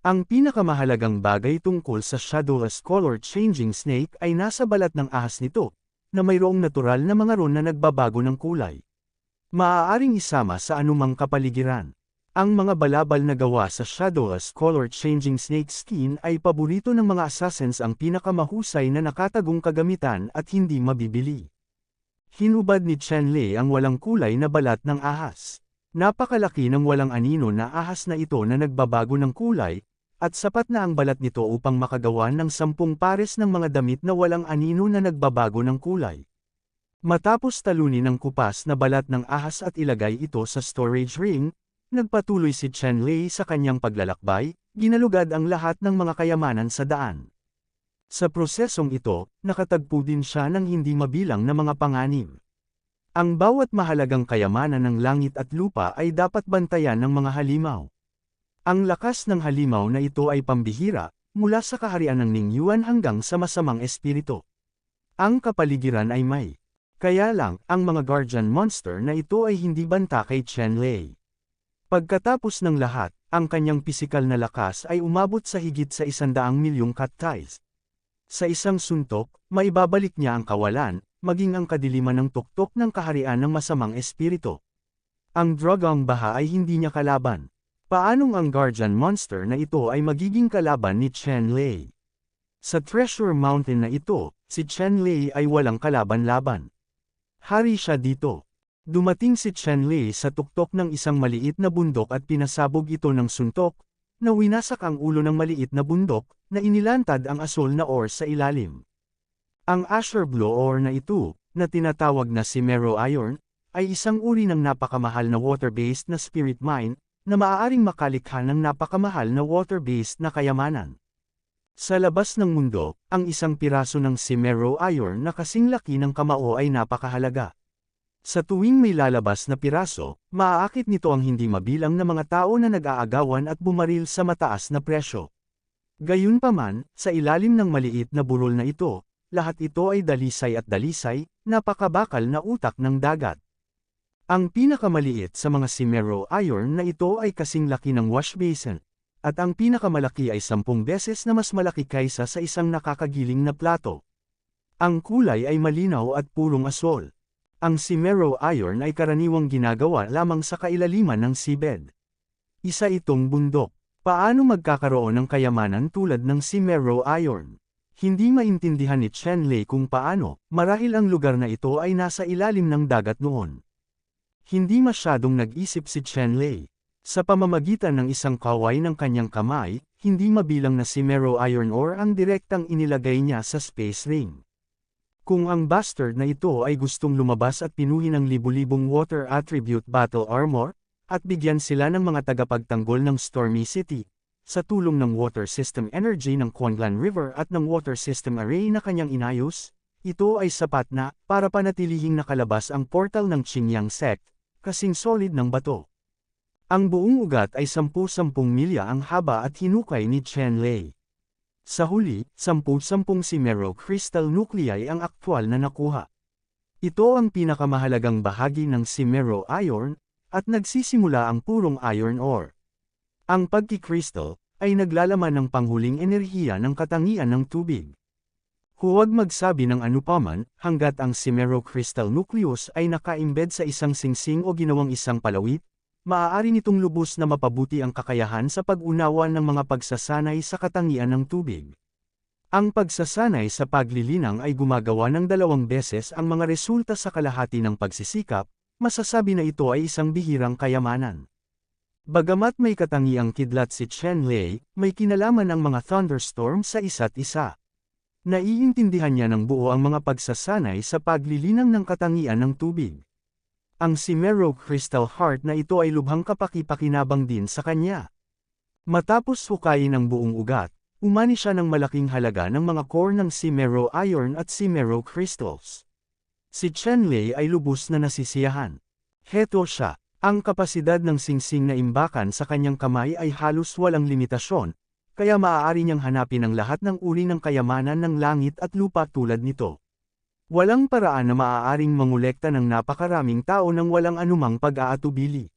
Ang pinakamahalagang bagay tungkol sa Shadowless Color Changing Snake ay nasa balat ng ahas nito, na mayroong natural na mga ron na nagbabago ng kulay. Maaaring isama sa anumang kapaligiran. Ang mga balabal na gawa sa Shadowless Color Changing Snake Skin ay paborito ng mga assassins, ang pinakamahusay na nakatagong kagamitan at hindi mabibili. Hinubad ni Chenlei ang walang kulay na balat ng ahas. Napakalaki ng walang anino na ahas na ito na nagbabago ng kulay, at sapat na ang balat nito upang makagawa ng 10 pares ng mga damit na walang anino na nagbabago ng kulay. Matapos talunin ang kupas na balat ng ahas at ilagay ito sa storage ring, nagpatuloy si Chenlei sa kanyang paglalakbay, ginalugad ang lahat ng mga kayamanan sa daan. Sa prosesong ito, nakatagpo din siya ng hindi mabilang na mga panganib. Ang bawat mahalagang kayamanan ng langit at lupa ay dapat bantayan ng mga halimaw. Ang lakas ng halimaw na ito ay pambihira, mula sa kaharian ng Ningyuan hanggang sa masamang espiritu. Ang kapaligiran ay may. Kaya lang, ang mga guardian monster na ito ay hindi banta kay Chenlei. Pagkatapos ng lahat, ang kanyang pisikal na lakas ay umabot sa higit sa 100 milyong cat-ties. Sa isang suntok, maibabalik niya ang kawalan, maging ang kadiliman ng tuktok ng kaharian ng masamang espiritu. Ang Dragang Baha ay hindi niya kalaban. Paanong ang guardian monster na ito ay magiging kalaban ni Chen Lei? Sa Treasure Mountain na ito, si Chen Lei ay walang kalaban-laban. Hari siya dito. Dumating si Chen Lei sa tuktok ng isang maliit na bundok at pinasabog ito ng suntok, na winasak ang ulo ng maliit na bundok, na inilantad ang asol na ore sa ilalim. Ang Azure Blue ore na ito, na tinatawag na Cimero Iron, ay isang uri ng napakamahal na water-based na spirit mine, na maaaring makalikha ng napakamahal na water-based na kayamanan. Sa labas ng mundo, ang isang piraso ng Cimero Iron na kasing laki ng kamao ay napakahalaga. Sa tuwing may lalabas na piraso, maaakit nito ang hindi mabilang na mga tao na nag-aagawan at bumaril sa mataas na presyo. Gayunpaman, sa ilalim ng maliit na burol na ito, lahat ito ay dalisay at dalisay, napakabakal na utak ng dagat. Ang pinakamaliit sa mga Cimero Iron na ito ay kasing laki ng wash basin, at ang pinakamalaki ay 10 beses na mas malaki kaysa sa isang nakakagiling na plato. Ang kulay ay malinaw at purong asol. Ang Cimero Iron ay karaniwang ginagawa lamang sa kailaliman ng seabed. Isa itong bundok. Paano magkakaroon ng kayamanan tulad ng Cimero Iron? Hindi maintindihan ni Chen Lei kung paano, marahil ang lugar na ito ay nasa ilalim ng dagat noon. Hindi masyadong nag-isip si Chen Lei. Sa pamamagitan ng isang kaway ng kanyang kamay, hindi mabilang na Cimero Iron ore ang direktang inilagay niya sa space ring. Kung ang bastard na ito ay gustong lumabas at pinuhin ang libu-libong water attribute battle armor, at bigyan sila ng mga tagapagtanggol ng Stormy City, sa tulong ng water system energy ng Quanglan River at ng water system array na kanyang inayos, ito ay sapat na, para panatilihing nakalabas ang portal ng Qingyang sect, kasing solid ng bato. Ang buong ugat ay 10-10 milya ang haba at hinukay ni Chen Lei. Sa huli, 10-10 Cimero crystal nuclei ang aktwal na nakuha. Ito ang pinakamahalagang bahagi ng Cimero Iron, at nagsisimula ang purong iron ore. Ang pagkikrystal ay naglalaman ng panghuling enerhiya ng katangian ng tubig. Huwag magsabi ng anupaman, hanggat ang Cimero crystal nucleus ay naka-embed sa isang singsing o ginawang isang palawit, maaari nitong lubos na mapabuti ang kakayahan sa pag-unawa ng mga pagsasanay sa katangian ng tubig. Ang pagsasanay sa paglilinang ay gumagawa ng 2 beses ang mga resulta sa kalahati ng pagsisikap, masasabi na ito ay isang bihirang kayamanan. Bagamat may katangiang kidlat si Chen Lei, may kinalaman ang mga thunderstorm sa isa't isa. Naiintindihan niya ng buo ang mga pagsasanay sa paglilinang ng katangian ng tubig. Ang Cimero Crystal Heart na ito ay lubhang kapaki-pakinabang din sa kanya. Matapos hukayin ang buong ugat, umani siya ng malaking halaga ng mga core ng Cimero Iron at Cimero Crystals. Si Chen Lei ay lubos na nasisiyahan. Heto siya, ang kapasidad ng singsing na imbakan sa kanyang kamay ay halos walang limitasyon, kaya maaari niyang hanapin ang lahat ng uri ng kayamanan ng langit at lupa tulad nito. Walang paraan na maaaring mangolekta ng napakaraming tao nang walang anumang pag-aatubili.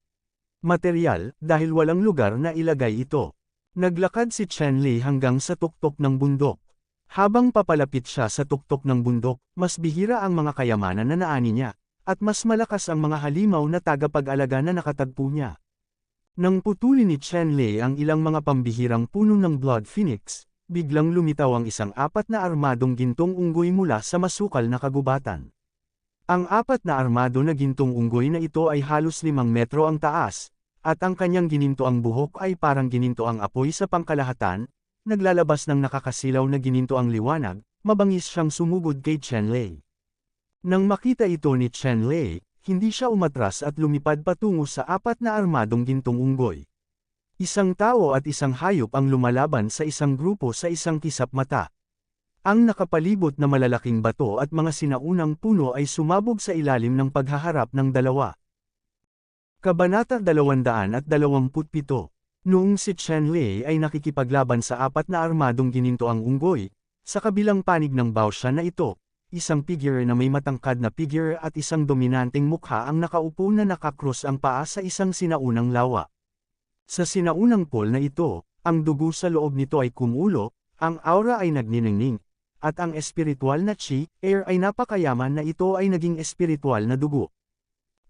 Materyal, dahil walang lugar na ilagay ito. Naglakad si Chen Lei hanggang sa tuktok ng bundok. Habang papalapit siya sa tuktok ng bundok, mas bihira ang mga kayamanan na naani niya, at mas malakas ang mga halimaw na tagapag-alaga na nakatagpo niya. Nang putulin ni Chen Lei ang ilang mga pambihirang puno ng Blood Phoenix, biglang lumitaw ang isang 4 na armadong gintong unggoy mula sa masukal na kagubatan. Ang 4 na armado na gintong unggoy na ito ay halos 5 metro ang taas, at ang kanyang ginintoang buhok ay parang ginintoang apoy sa pangkalahatan, naglalabas ng nakakasilaw na ginintoang liwanag, mabangis siyang sumugod kay Chen Lei. Nang makita ito ni Chen Lei, hindi siya umatras at lumipad patungo sa 4 na armadong gintong unggoy. Isang tao at isang hayop ang lumalaban sa isang grupo sa isang kisap mata. Ang nakapalibot na malalaking bato at mga sinaunang puno ay sumabog sa ilalim ng paghaharap ng dalawa. Kabanata 227. Noong si Chen Lei ay nakikipaglaban sa 4 na armadong ginintoang unggoy, sa kabilang panig ng bawsya na ito, isang figure na may matangkad na figure at isang dominanteng mukha ang nakaupo na nakakrus ang paa sa isang sinaunang lawa. Sa sinaunang pole na ito, ang dugo sa loob nito ay kumulo, ang aura ay nagniningning, at ang espiritual na chi, air ay napakayaman na ito ay naging espiritual na dugo.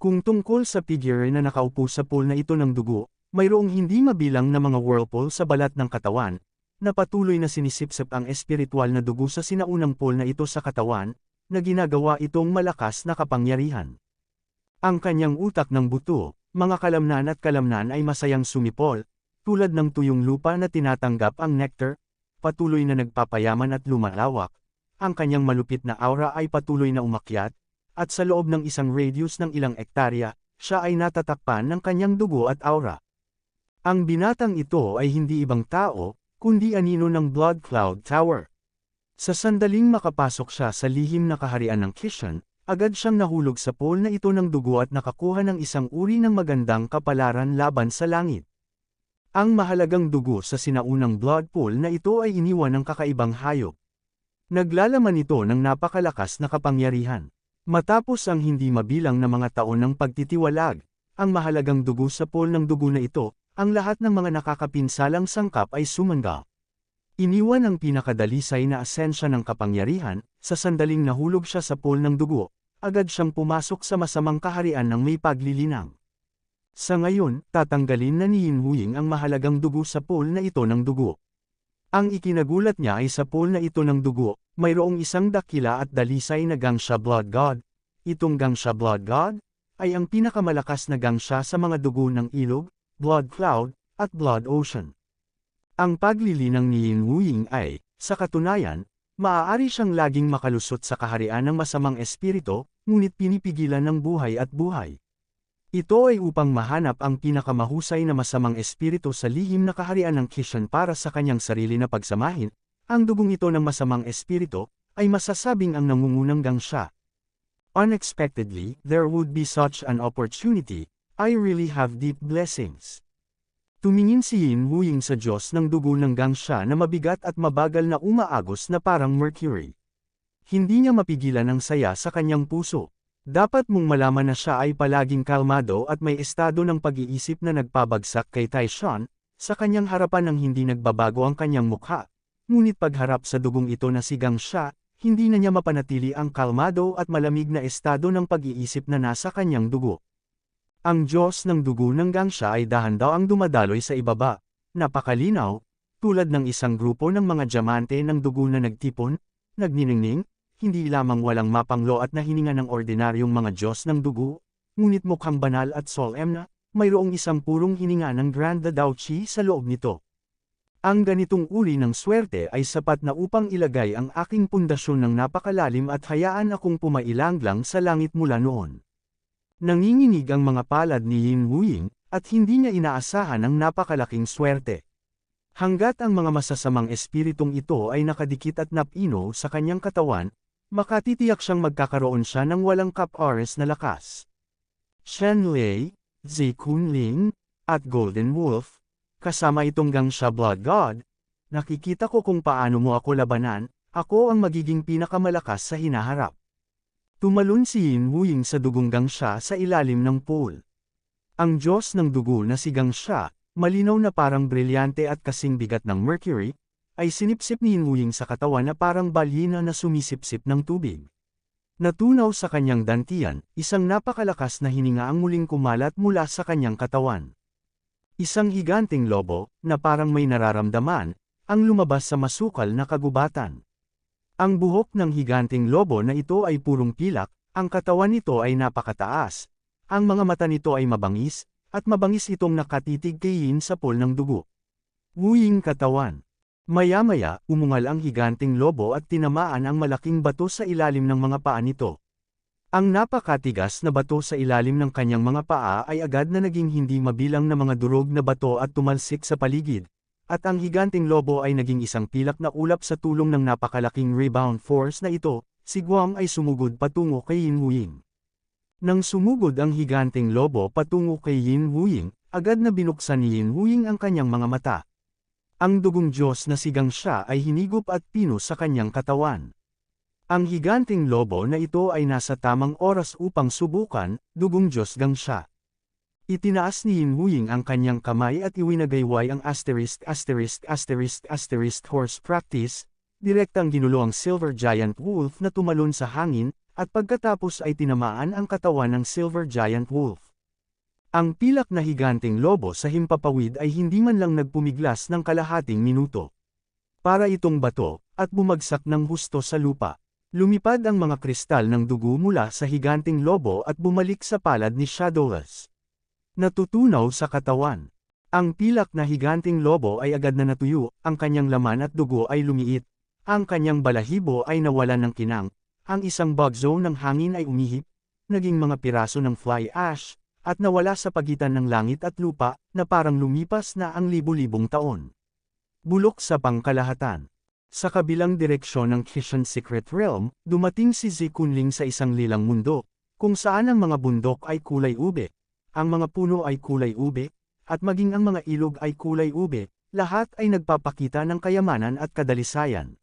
Kung tungkol sa figure na nakaupo sa pool na ito ng dugo, mayroong hindi mabilang na mga whirlpool sa balat ng katawan, na patuloy na sinisipsip ang espiritual na dugo sa sinaunang pool na ito sa katawan, na ginagawa itong malakas na kapangyarihan. Ang kanyang utak ng buto, mga kalamnan at kalamnan ay masayang sumipol, tulad ng tuyong lupa na tinatanggap ang nectar, patuloy na nagpapayaman at lumalawak, ang kanyang malupit na aura ay patuloy na umakyat, at sa loob ng isang radius ng ilang ektarya, siya ay natatakpan ng kanyang dugo at aura. Ang binatang ito ay hindi ibang tao, kundi anino ng Blood Cloud Tower. Sa sandaling makapasok siya sa lihim na kaharian ng Kishan, agad siyang nahulog sa pool na ito ng dugo at nakakuha ng isang uri ng magandang kapalaran laban sa langit. Ang mahalagang dugo sa sinaunang blood pool na ito ay iniwan ng kakaibang hayop. Naglalaman ito ng napakalakas na kapangyarihan. Matapos ang hindi mabilang na mga taon ng pagtitiwalag, ang mahalagang dugo sa pool ng dugo na ito, ang lahat ng mga nakakapinsalang sangkap ay sumangga. Iniwan ang pinakadalisay na asensya ng kapangyarihan, sa sandaling nahulog siya sa pool ng dugo, agad siyang pumasok sa masamang kaharian ng may paglilinang. Sa ngayon, tatanggalin na ni Yin Wuying ang mahalagang dugo sa pool na ito ng dugo. Ang ikinagulat niya ay sa pool na ito ng dugo, mayroong isang dakila at dalisay na Gangsha Blood God. Itong Gangsha Blood God ay ang pinakamalakas na gangsha sa mga dugo ng ilog, Blood Cloud, at Blood Ocean. Ang paglilinang ni Yin Wuying ay, sa katunayan, maaari siyang laging makalusot sa kaharian ng masamang espiritu, ngunit pinipigilan ng buhay at buhay. Ito ay upang mahanap ang pinakamahusay na masamang espiritu sa lihim na kaharian ng Kishan para sa kanyang sarili na pagsamahin, ang dugong ito ng masamang espiritu, ay masasabing ang nangungunang gangsha. Unexpectedly, there would be such an opportunity, I really have deep blessings. Tumingin si Yin Wuying sa Diyos ng dugo ng gangsha na mabigat at mabagal na umaagos na parang mercury. Hindi niya mapigilan ang saya sa kanyang puso. Dapat mong malaman na siya ay palaging kalmado at may estado ng pag-iisip na nagpabagsak kay Taishan, sa kanyang harapan nang hindi nagbabago ang kanyang mukha. Ngunit pagharap sa dugong ito na si Gangsha, hindi na niya mapanatili ang kalmado at malamig na estado ng pag-iisip na nasa kanyang dugo. Ang Diyos ng dugo ng Gangsha ay dahan-daw ang dumadaloy sa ibaba, napakalinaw, tulad ng isang grupo ng mga diamante ng dugo na nagtipon, nagniningning, hindi lamang walang mapanglo at nahininga ng ordinaryong mga Diyos ng dugo, ngunit mukhang banal at solemn na, mayroong isang purong hininga ng Grand Dao Chi sa loob nito. Ang ganitong uri ng swerte ay sapat na upang ilagay ang aking pundasyon ng napakalalim at hayaan akong pumailanglang sa langit mula noon. Nanginginig ang mga palad ni Yin Wuying, at hindi niya inaasahan ang napakalaking swerte. Hanggat ang mga masasamang espiritong ito ay nakadikit at napino sa kanyang katawan, makatitiyak siyang magkakaroon siya ng walang kap-oras na lakas. Shen Lei, Zi Kunling, at Golden Wolf, kasama itong Gangsha Blood God, nakikita ko kung paano mo ako labanan, ako ang magiging pinakamalakas sa hinaharap. Tumalon si Yin Wuying sa dugong Gangsha sa ilalim ng pool. Ang Diyos ng dugo na si Gangsha, malinaw na parang brilyante at kasing bigat ng mercury, ay sinipsip ni Yin Wuying sa katawan na parang balyena na sumisipsip ng tubig. Natunaw sa kanyang dantian, isang napakalakas na hininga ang muling kumalat mula sa kanyang katawan. Isang higanting lobo, na parang may nararamdaman, ang lumabas sa masukal na kagubatan. Ang buhok ng higanting lobo na ito ay purong pilak, ang katawan nito ay napakataas, ang mga mata nito ay mabangis, at mabangis itong nakatitig kay Yin sa pool ng dugo. Wuying katawan. Maya-maya, umungal ang higanting lobo at tinamaan ang malaking bato sa ilalim ng mga paa nito. Ang napakatigas na bato sa ilalim ng kanyang mga paa ay agad na naging hindi mabilang na mga durog na bato at tumalsik sa paligid, at ang higanting lobo ay naging isang pilak na ulap sa tulong ng napakalaking rebound force na ito, si Guam ay sumugod patungo kay Yin Wuying. Nang sumugod ang higanting lobo patungo kay Yin Wuying, agad na binuksan ni Yin Wuying ang kanyang mga mata. Ang dugong Diyos na si Gangsha ay hinigop at pino sa kanyang katawan. Ang higanting lobo na ito ay nasa tamang oras upang subukan, dugong Diyos Gangsha. Itinaas ni Yin Wuying ang kanyang kamay at iwinagayway ang **** horse practice, direktang ginulo ang Silver Giant Wolf na tumalon sa hangin, at pagkatapos ay tinamaan ang katawan ng Silver Giant Wolf. Ang pilak na higanteng lobo sa himpapawid ay hindi man lang nagpumiglas ng kalahating minuto. Para itong bato, at bumagsak ng husto sa lupa. Lumipad ang mga kristal ng dugo mula sa higanteng lobo at bumalik sa palad ni Shadowless. Natutunaw sa katawan. Ang pilak na higanteng lobo ay agad na natuyo, ang kanyang laman at dugo ay lumiit. Ang kanyang balahibo ay nawalan ng kinang. Ang isang bug zone ng hangin ay umihip, naging mga piraso ng fly ash, at nawala sa pagitan ng langit at lupa, na parang lumipas na ang libu-libong taon. Bulok sa pangkalahatan. Sa kabilang direksyon ng Kishan Secret Realm, dumating si Zi Kunling sa isang lilang mundo, kung saan ang mga bundok ay kulay ube, ang mga puno ay kulay ube, at maging ang mga ilog ay kulay ube, lahat ay nagpapakita ng kayamanan at kadalisayan.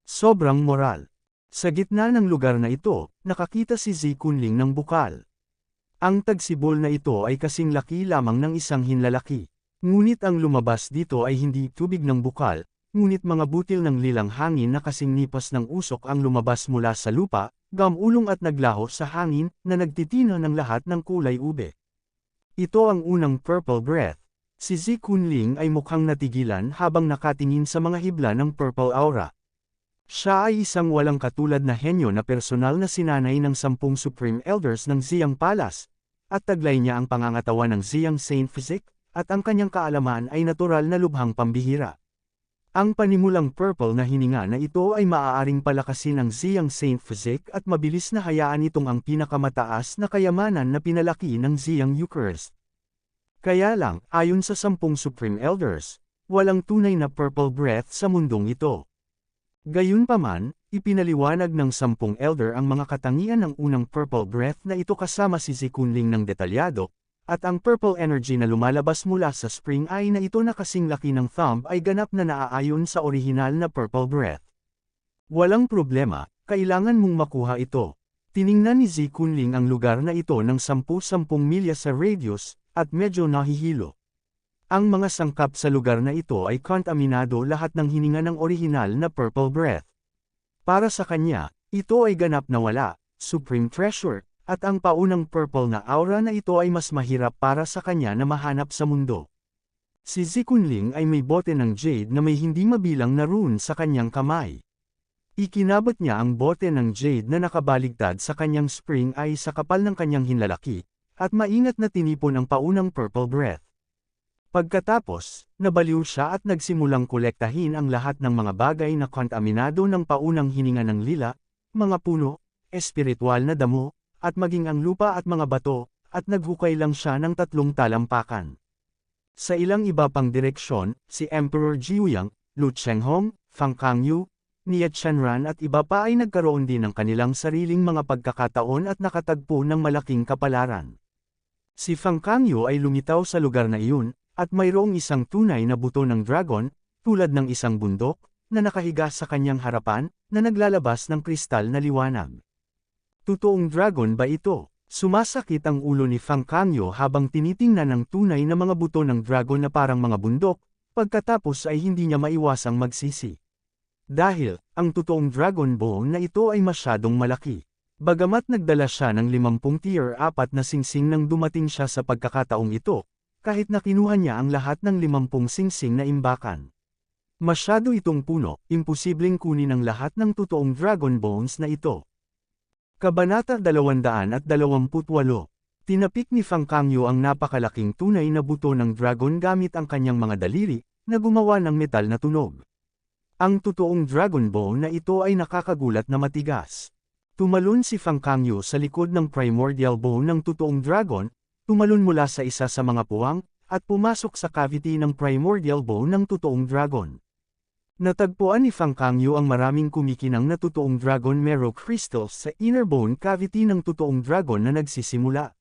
Sobrang moral. Sa gitna ng lugar na ito, nakakita si Zi Kunling ng bukal. Ang tagsibol na ito ay kasing laki lamang ng isang hinlalaki. Ngunit ang lumabas dito ay hindi tubig ng bukal, ngunit mga butil ng lilang hangin na kasing nipas ng usok ang lumabas mula sa lupa, gamulong at naglaho sa hangin, na nagtitina ng lahat ng kulay ube. Ito ang unang Purple Breath. Si Zi Kunling ay mukhang natigilan habang nakatingin sa mga hibla ng Purple Aura. Siya ay isang walang katulad na henyo na personal na sinanay ng 10 Supreme Elders ng Xiang Palace, at taglay niya ang pangangatawan ng Xiang Saint Physique, at ang kanyang kaalaman ay natural na lubhang pambihira. Ang panimulang purple na hininga na ito ay maaaring palakasin ang Xiang Saint Physique at mabilis na hayaan itong ang pinakamataas na kayamanan na pinalaki ng Xiang Eucharist. Kaya lang, ayon sa 10 Supreme Elders, walang tunay na Purple Breath sa mundong ito. Gayunpaman, ipinaliwanag ng 10 Elder ang mga katangian ng unang Purple Breath na ito kasama si Zi Kunling ng detalyado, at ang purple energy na lumalabas mula sa spring eye na ito na kasing laki ng thumb ay ganap na naaayon sa orihinal na Purple Breath. Walang problema, kailangan mong makuha ito. Tiningnan ni Zi Kunling ang lugar na ito ng 10-10 milya sa radius, at medyo nahihilo. Ang mga sangkap sa lugar na ito ay kontaminado lahat ng hininga ng orihinal na Purple Breath. Para sa kanya, ito ay ganap na wala, supreme treasure, at ang paunang purple na aura na ito ay mas mahirap para sa kanya na mahanap sa mundo. Si Zi Kunling ay may bote ng jade na may hindi mabilang na rune sa kanyang kamay. Ikinabot niya ang bote ng jade na nakabaligtad sa kanyang spring eye sa kapal ng kanyang hinlalaki, at maingat na tinipon ang paunang Purple Breath. Pagkatapos, nabaliw siya at nagsimulang kolektahin ang lahat ng mga bagay na kontaminado ng paunang hininga ng lila, mga puno, espiritual na damo, at maging ang lupa at mga bato, at naghukay lang siya ng 3 talampakan. Sa ilang iba pang direksyon, si Emperor Jiuyang, Lu Chenghong, Fang Kangyu, Nia Chenran at iba pa ay nagkaroon din ng kanilang sariling mga pagkakataon at nakatagpo ng malaking kapalaran. Si Fang Kangyu ay lumitaw sa lugar na iyon, at mayroong isang tunay na buto ng dragon, tulad ng isang bundok, na nakahiga sa kanyang harapan, na naglalabas ng kristal na liwanag. Totoong dragon ba ito? Sumasakit ang ulo ni Fang Kangyu habang tinitingnan ang tunay na mga buto ng dragon na parang mga bundok, pagkatapos ay hindi niya maiwasang magsisi. Dahil, ang totoong dragon bone na ito ay masyadong malaki. Bagamat nagdala siya ng 50 tier 4 na singsing nang dumating siya sa pagkakataong ito, kahit na kinuha niya ang lahat ng 50 singsing na imbakan. Masyado itong puno, imposibleng kunin ang lahat ng totoong dragon bones na ito. Kabanata 228. Tinapik ni Fang Kangyu ang napakalaking tunay na buto ng dragon gamit ang kanyang mga daliri, na gumawa ng metal na tunog. Ang totoong dragon bone na ito ay nakakagulat na matigas. Tumalon si Fang Kangyu sa likod ng primordial bone ng totoong dragon, tumalon mula sa isa sa mga puwang, at pumasok sa cavity ng primordial bone ng totoong dragon. Natagpuan ni Fang Kangyu ang maraming kumikinang na totoong dragon marrow crystals sa inner bone cavity ng totoong dragon na nagsisimula.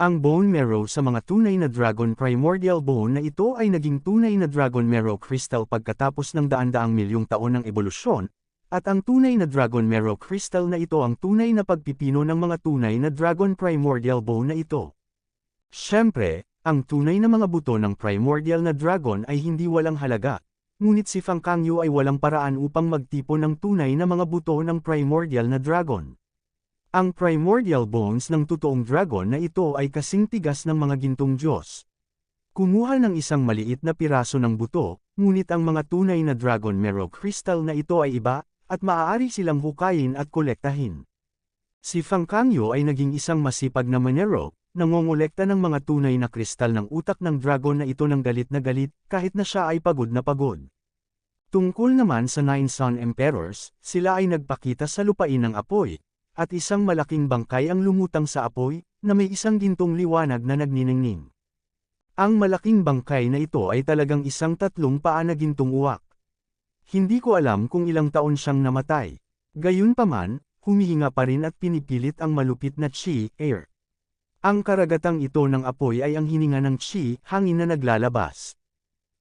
Ang bone marrow sa mga tunay na dragon primordial bone na ito ay naging tunay na dragon marrow crystal pagkatapos ng daan-daang milyong taon ng ebolusyon, at ang tunay na dragon marrow crystal na ito ang tunay na pagpipino ng mga tunay na dragon primordial bone na ito. Siyempre, ang tunay na mga buto ng primordial na dragon ay hindi walang halaga, ngunit si Fang Kangyu ay walang paraan upang magtipon ng tunay na mga buto ng primordial na dragon. Ang primordial bones ng totoong dragon na ito ay kasing tigas ng mga gintong Diyos. Kumuha ng isang maliit na piraso ng buto, ngunit ang mga tunay na dragon marrow crystal na ito ay iba, at maaari silang hukayin at kolektahin. Si Fang Kangyu ay naging isang masipag na manero, nangongolekta ng mga tunay na kristal ng utak ng dragon na ito ng galit na galit, kahit na siya ay pagod na pagod. Tungkol naman sa Nine Sun Emperors, sila ay nagpakita sa lupain ng apoy, at isang malaking bangkay ang lumutang sa apoy, na may isang gintong liwanag na nagniningning. Ang malaking bangkay na ito ay talagang isang 3 paa na gintong uwak. Hindi ko alam kung ilang taon siyang namatay. Gayunpaman, humihinga pa rin at pinipilit ang malupit na chi, air. Ang karagatang ito ng apoy ay ang hininga ng chi, hangin na naglalabas.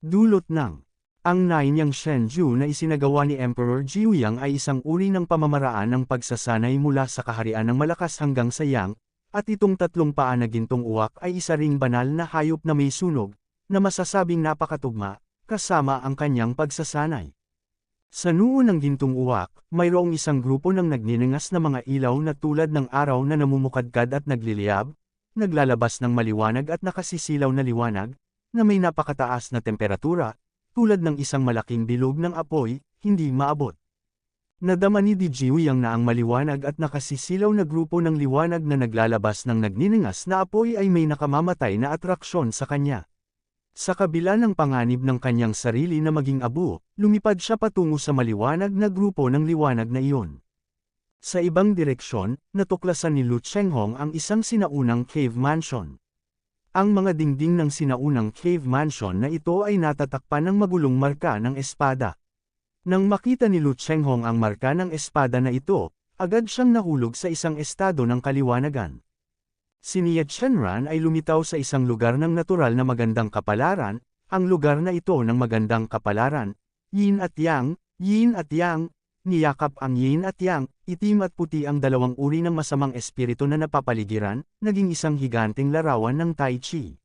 Dulot ng ang Naingyang Shenju na isinagawa ni Emperor Jiuyang ay isang uri ng pamamaraan ng pagsasanay mula sa kaharian ng malakas hanggang sa yang, at itong 3 paa na gintong uwak ay isa ring banal na hayop na may sunog, na masasabing napakatugma, kasama ang kanyang pagsasanay. Sa noo ng gintong uwak, mayroong isang grupo ng nagniningas na mga ilaw na tulad ng araw na namumukadkad at nagliliyab, naglalabas ng maliwanag at nakasisilaw na liwanag, na may napakataas na temperatura, tulad ng isang malaking bilog ng apoy, hindi maabot. Nadama ni Di Jiuyang na ang maliwanag at nakasisilaw na grupo ng liwanag na naglalabas ng nagniningas na apoy ay may nakamamatay na atraksyon sa kanya. Sa kabila ng panganib ng kanyang sarili na maging abo, lumipad siya patungo sa maliwanag na grupo ng liwanag na iyon. Sa ibang direksyon, natuklasan ni Lu Chenghong ang isang sinaunang cave mansion. Ang mga dingding ng sinaunang cave mansion na ito ay natatakpan ng magulong marka ng espada. Nang makita ni Lu Chenghong ang marka ng espada na ito, agad siyang nahulog sa isang estado ng kaliwanagan. Si Nie Chenran ay lumitaw sa isang lugar ng natural na magandang kapalaran, ang lugar na ito ng magandang kapalaran, yin at yang, niyakap ang yin at yang, itim at puti ang 2 uri ng masamang espiritu na napapaligiran, naging isang higanteng larawan ng Tai Chi.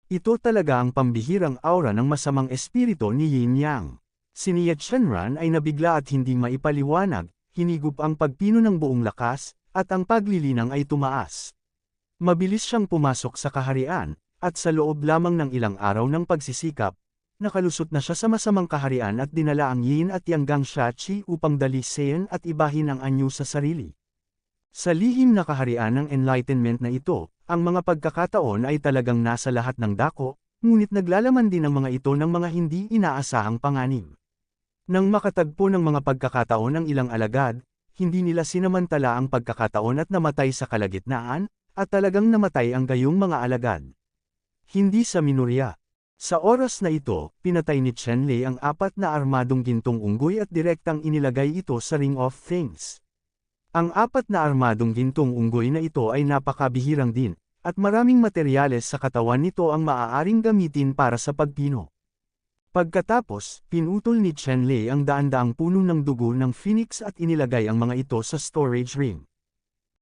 Ito talaga ang pambihirang aura ng masamang espiritu ni Yin Yang. Si Nie Chenran ay nabigla at hindi maipaliwanag, hinigup ang pagpino ng buong lakas, at ang paglilinang ay tumaas. Mabilis siyang pumasok sa kaharian, at sa loob lamang ng ilang araw ng pagsisikap, nakalusot na siya sa masamang kaharian at dinala ang yin at yang gang shachi upang dalisein at ibahin ang anyo sa sarili. Sa lihim na kaharian ng enlightenment na ito, ang mga pagkakataon ay talagang nasa lahat ng dako, ngunit naglalaman din ang mga ito ng mga hindi inaasahang panganib. Nang makatagpo ng mga pagkakataon ng ilang alagad, hindi nila sinamantala ang pagkakataon at namatay sa kalagitnaan, at talagang namatay ang gayong mga alagad. Hindi sa minurya. Sa oras na ito, pinatay ni Chen Lei ang 4 na armadong gintong unggoy at direktang inilagay ito sa Ring of Things. Ang 4 na armadong gintong unggoy na ito ay napakabihirang din, at maraming materyales sa katawan nito ang maaaring gamitin para sa pagpino. Pagkatapos, pinutol ni Chen Lei ang daan-daang puno ng dugo ng Phoenix at inilagay ang mga ito sa storage ring.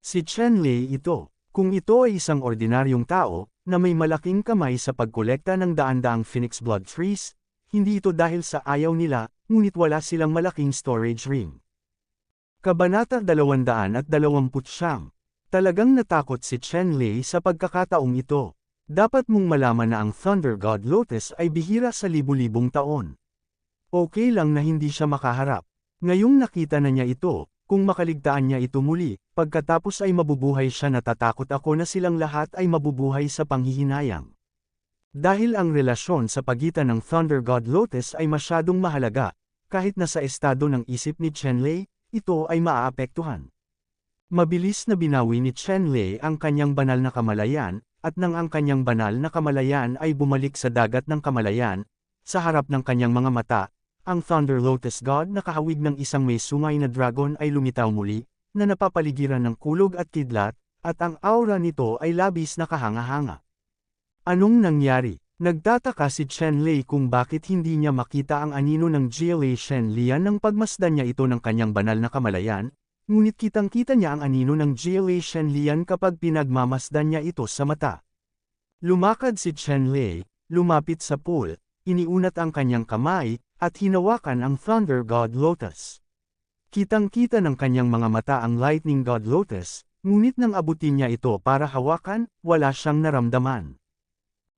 Si Chen Lei ito, kung ito ay isang ordinaryong tao, na may malaking kamay sa pagkolekta ng daan-daang Phoenix Blood Trees, hindi ito dahil sa ayaw nila, ngunit wala silang malaking storage ring. Kabanata 229. Talagang natakot si Chen Lei sa pagkakataong ito. Dapat mong malaman na ang Thunder God Lotus ay bihira sa libu-libong taon. Okay lang na hindi siya makaharap. Ngayong nakita na niya ito, kung makaligtaan niya ito muli, pagkatapos ay mabubuhay siya. Natatakot ako na silang lahat ay mabubuhay sa panghihinayang. Dahil ang relasyon sa pagitan ng Thunder God Lotus ay masyadong mahalaga, kahit na sa estado ng isip ni Chen Lei, ito ay maaapektuhan. Mabilis na binawi ni Chen Lei ang kanyang banal na kamalayan, at nang ang kanyang banal na kamalayan ay bumalik sa dagat ng kamalayan, sa harap ng kanyang mga mata, ang Thunder Lotus God na kahawig ng isang may sungay na dragon ay lumitaw muli, na napapaligiran ng kulog at kidlat, at ang aura nito ay labis na kahanga-hanga. Anong nangyari? Nagtataka si Chen Lei kung bakit hindi niya makita ang anino ng GLA Shen Lian nang pagmasdan niya ito ng kanyang banal na kamalayan, ngunit kitang-kita niya ang anino ng GLA Shen Lian kapag pinagmamasdan niya ito sa mata. Lumakad si Chen Lei, lumapit sa pool, iniunat ang kanyang kamay, at hinawakan ang Thunder God Lotus. Kitang-kita ng kanyang mga mata ang Lightning God Lotus, ngunit nang abutin niya ito para hawakan, wala siyang naramdaman.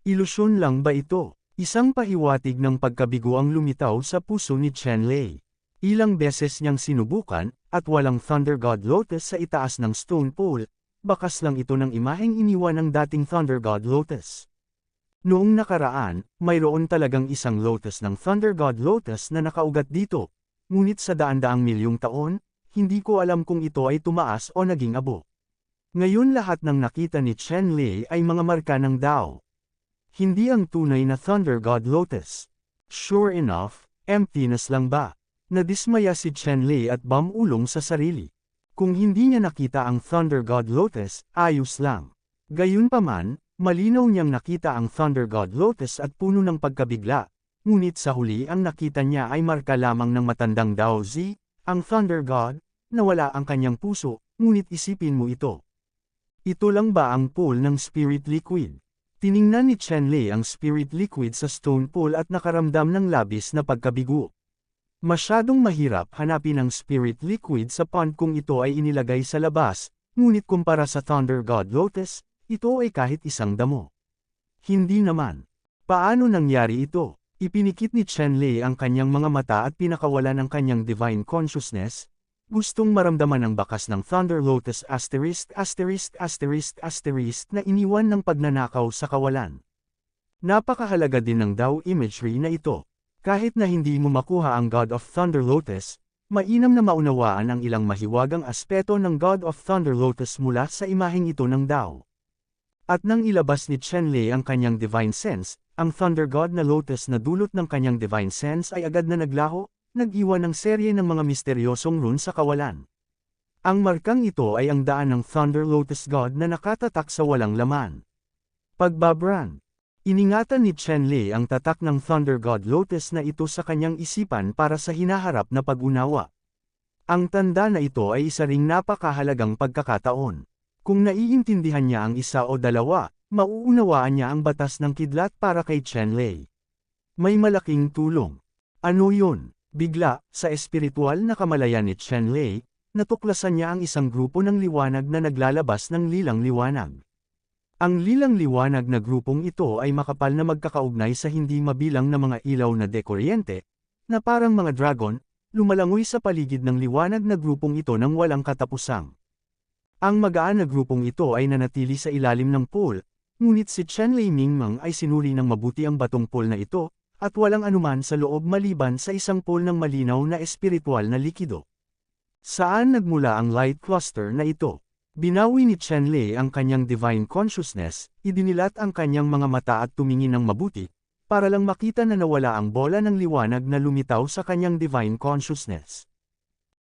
Ilusyon lang ba ito? Isang pahiwatig ng pagkabigo ang lumitaw sa puso ni Chen Lei. Ilang beses niyang sinubukan, at walang Thunder God Lotus sa itaas ng stone pole, bakas lang ito ng imaheng iniwan ng dating Thunder God Lotus. Noong nakaraan, mayroon talagang isang lotus ng Thunder God Lotus na nakaugat dito, ngunit sa daan-daang milyong taon, hindi ko alam kung ito ay tumaas o naging abo. Ngayon lahat ng nakita ni Chen Lei ay mga marka ng Dao. Hindi ang tunay na Thunder God Lotus. Sure enough, emptiness lang ba? Nadismaya si Chen Lei at bumulong sa sarili. Kung hindi niya nakita ang Thunder God Lotus, ayos lang. Gayunpaman, malinaw niyang nakita ang Thunder God Lotus at puno ng pagkabigla, ngunit sa huli ang nakita niya ay marka lamang ng matandang Dao Zi, ang Thunder God, na wala ang kanyang puso, ngunit isipin mo ito. Ito lang ba ang pool ng Spirit Liquid? Tiningnan ni Chen Lei ang Spirit Liquid sa stone pool at nakaramdam ng labis na pagkabigo. Masyadong mahirap hanapin ang Spirit Liquid sa pond kung ito ay inilagay sa labas, ngunit kumpara sa Thunder God Lotus, ito ay kahit isang damo. Hindi naman. Paano nangyari ito? Ipinikit ni Chen Lei ang kanyang mga mata at pinakawalan ang kanyang divine consciousness, gustong maramdaman ang bakas ng Thunder Lotus ***** na iniwan ng pagnanakaw sa kawalan. Napakahalaga din ng Dao imagery na ito. Kahit na hindi mo makuha ang God of Thunder Lotus, mainam na maunawaan ang ilang mahiwagang aspeto ng God of Thunder Lotus mula sa imaheng ito ng Dao. At nang ilabas ni Chen Lei ang kanyang divine sense, ang Thunder God na Lotus na dulot ng kanyang divine sense ay agad na naglaho, nag-iwan ng serye ng mga misteryosong rune sa kawalan. Ang markang ito ay ang daan ng Thunder Lotus God na nakatatak sa walang laman. Pagbabrand. Iningatan ni Chen Lei ang tatak ng Thunder God Lotus na ito sa kanyang isipan para sa hinaharap na pag-unawa. Ang tanda na ito ay isa ring napakahalagang pagkakataon. Kung naiintindihan niya ang isa o dalawa, mauunawaan niya ang batas ng kidlat para kay Chen Lei. May malaking tulong. Ano yun? Bigla, sa espiritual na kamalayan ni Chen Lei, natuklasan niya ang isang grupo ng liwanag na naglalabas ng lilang liwanag. Ang lilang liwanag na grupong ito ay makapal na magkakaugnay sa hindi mabilang na mga ilaw na dekuryente, na parang mga dragon, lumalangoy sa paligid ng liwanag na grupong ito ng walang katapusang. Ang magaan na grupong ito ay nanatili sa ilalim ng pool, ngunit si Chen Lei Mingmeng ay sinuri ng mabuti ang batong pool na ito, at walang anuman sa loob maliban sa isang pool ng malinaw na espiritual na likido. Saan nagmula ang light cluster na ito? Binawi ni Chen Lei ang kanyang divine consciousness, idinilat ang kanyang mga mata at tumingin ng mabuti, para lang makita na nawala ang bola ng liwanag na lumitaw sa kanyang divine consciousness.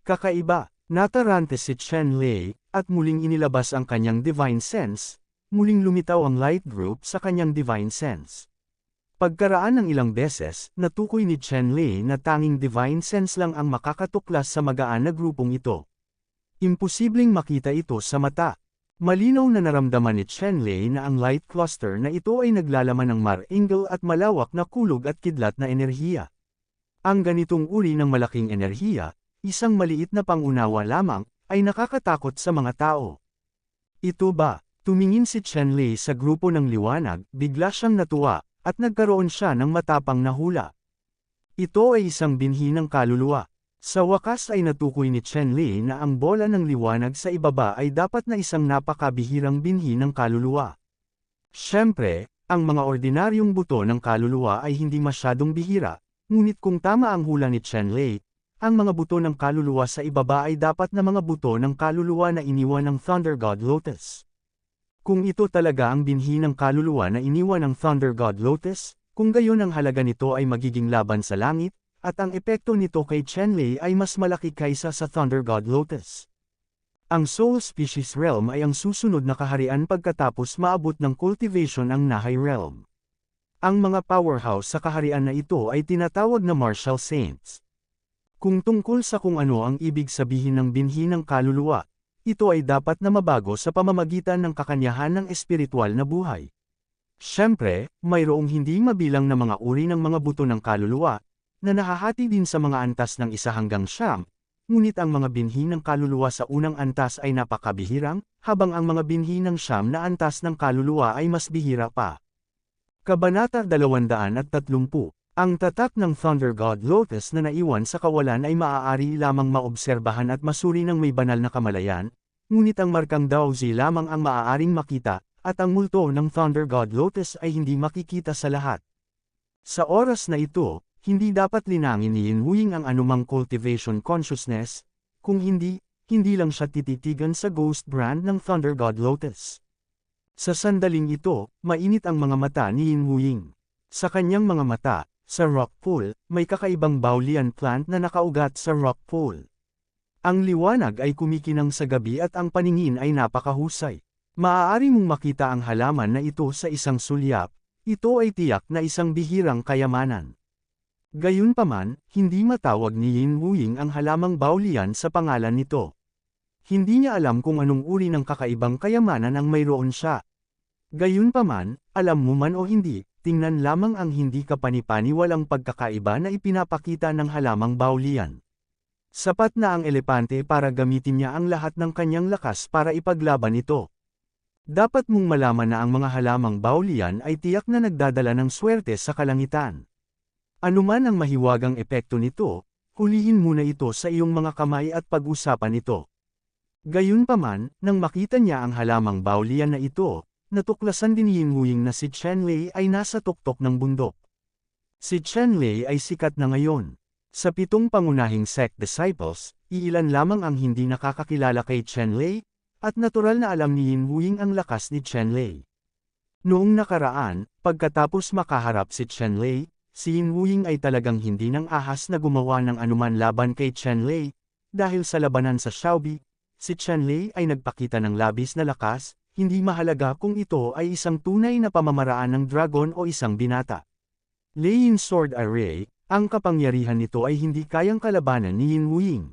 Kakaiba, natarante si Chen Lei, at muling inilabas ang kanyang divine sense, muling lumitaw ang light group sa kanyang divine sense. Pagkaraan ng ilang beses, natukoy ni Chen Lei na tanging divine sense lang ang makakatuklas sa magaan na grupong ito. Imposibleng makita ito sa mata. Malinaw na naramdaman ni Chen Lei na ang light cluster na ito ay naglalaman ng mar-angle at malawak na kulog at kidlat na enerhiya. Ang ganitong uri ng malaking enerhiya, isang maliit na pangunawa lamang, ay nakakatakot sa mga tao. Ito ba? Tumingin si Chen Lei sa grupo ng liwanag, bigla siyang natuwa, at nagkaroon siya ng matapang na hula. Ito ay isang binhi ng kaluluwa. Sa wakas ay natukoy ni Chen Lei na ang bola ng liwanag sa ibaba ay dapat na isang napakabihirang binhi ng kaluluwa. Siyempre, ang mga ordinaryong buto ng kaluluwa ay hindi masyadong bihira, ngunit kung tama ang hula ni Chen Lei, ang mga buto ng kaluluwa sa ibaba ay dapat na mga buto ng kaluluwa na iniwan ng Thunder God Lotus. Kung ito talaga ang binhi ng kaluluwa na iniwan ng Thunder God Lotus, kung gayon ang halaga nito ay magiging laban sa langit, at ang epekto nito kay Chen Lei ay mas malaki kaysa sa Thunder God Lotus. Ang Soul Species Realm ay ang susunod na kaharian pagkatapos maabot ng cultivation ang Nahay Realm. Ang mga powerhouse sa kaharian na ito ay tinatawag na Martial Saints. Kung tungkol sa kung ano ang ibig sabihin ng binhi ng kaluluwa, ito ay dapat na mabago sa pamamagitan ng kakanyahan ng espiritual na buhay. Siyempre, mayroong hindi mabilang na mga uri ng mga buto ng kaluluwa, na nahahati din sa mga antas ng 1 hanggang 9, ngunit ang mga binhi ng kaluluwa sa unang antas ay napakabihirang, habang ang mga binhi ng 9 na antas ng kaluluwa ay mas bihira pa. Kabanata 230. Ang tatak ng Thunder God Lotus na naiwan sa kawalan ay maaari lamang maobserbahan at masuri ng may banal na kamalayan, ngunit ang markang Daozi lamang ang maaaring makita, at ang multo ng Thunder God Lotus ay hindi makikita sa lahat. Sa oras na ito, hindi dapat linangin ni Yin Wuying ang anumang cultivation consciousness, kung hindi lang siya tititigan sa ghost brand ng Thunder God Lotus. Sa sandaling ito, mainit ang mga mata ni Yin Wuying. Sa kanyang mga mata, sa rock pool, may kakaibang Baolian plant na nakaugat sa rock pool. Ang liwanag ay kumikinang sa gabi at ang paningin ay napakahusay. Maaari mong makita ang halaman na ito sa isang sulyap, ito ay tiyak na isang bihirang kayamanan. Gayunpaman, hindi matawag ni Yin Wuying ang halamang Baolian sa pangalan nito. Hindi niya alam kung anong uri ng kakaibang kayamanan ang mayroon siya. Gayunpaman, alam mo man o hindi, tingnan lamang ang hindi kapani-paniwalang pagkakaiba na ipinapakita ng halamang Baolian. Sapat na ang elepante para gamitin niya ang lahat ng kanyang lakas para ipaglaban ito. Dapat mong malaman na ang mga halamang Baolian ay tiyak na nagdadala ng swerte sa kalangitan. Anuman ang mahiwagang epekto nito, hulihin muna ito sa iyong mga kamay at pag-usapan ito. Gayunpaman, nang makita niya ang halamang Baolian na ito, natuklasan din ni Yin Wuying na si Chen Lei ay nasa tuktok ng bundok. Si Chen Lei ay sikat na ngayon. Sa 7 pangunahing sect disciples, iilan lamang ang hindi nakakakilala kay Chen Lei, at natural na alam ni Yin Wuying ang lakas ni Chen Lei. Noong nakaraan, pagkatapos makaharap si Chen Lei, si Yin Wuying ay talagang hindi nang ahas na gumawa ng anuman laban kay Chen Lei, dahil sa labanan sa Xiaobi, si Chen Lei ay nagpakita ng labis na lakas, hindi mahalaga kung ito ay isang tunay na pamamaraan ng dragon o isang binata. Leiyin Sword Array, ang kapangyarihan nito ay hindi kayang kalabanan ni Yin Wuying.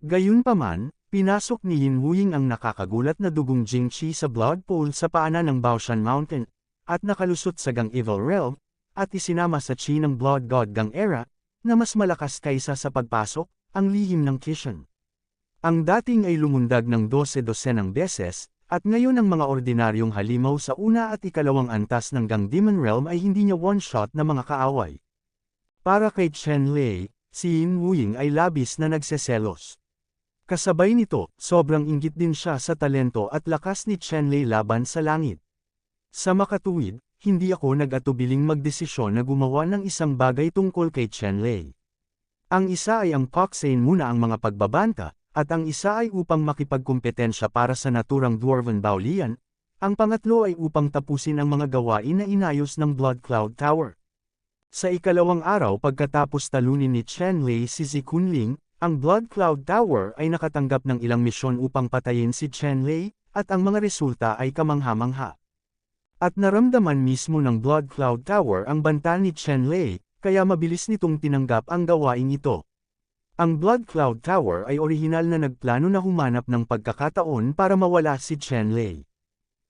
Gayunpaman, pinasok ni Yin Wuying ang nakakagulat na dugong Jingqi sa blood pool sa paanan ng Baoshan Mountain, at nakalusot sa Gang Evil Realm, at isinama sa Qi ng Blood God Gang Era, na mas malakas kaysa sa pagpasok, ang lihim ng Kishan. Ang dating ay lumundag ng 12-dosenang beses, at ngayon ang mga ordinaryong halimaw sa una at ikalawang antas ng Gang Demon Realm ay hindi niya one-shot na mga kaaway. Para kay Chen Lei, si Yin Wuying ay labis na nagseselos. Kasabay nito, sobrang inggit din siya sa talento at lakas ni Chen Lei laban sa langit. Sa makatuwid, hindi ako nag-atubiling magdesisyon na gumawa ng isang bagay tungkol kay Chen Lei. Ang isa ay ang Paksain muna ang mga pagbabanta, at ang isa ay upang makipagkumpetensya para sa naturang Dwarven Baolian, ang pangatlo ay upang tapusin ang mga gawain na inayos ng Blood Cloud Tower. Sa ikalawang araw pagkatapos talunin ni Chen Lei si Zikunling, ang Blood Cloud Tower ay nakatanggap ng ilang misyon upang patayin si Chen Lei, at ang mga resulta ay kamangha-mangha. At naramdaman mismo ng Blood Cloud Tower ang banta ni Chen Lei, kaya mabilis nitong tinanggap ang gawain ito. Ang Blood Cloud Tower ay orihinal na nagplano na humanap ng pagkakataon para mawala si Chen Lei.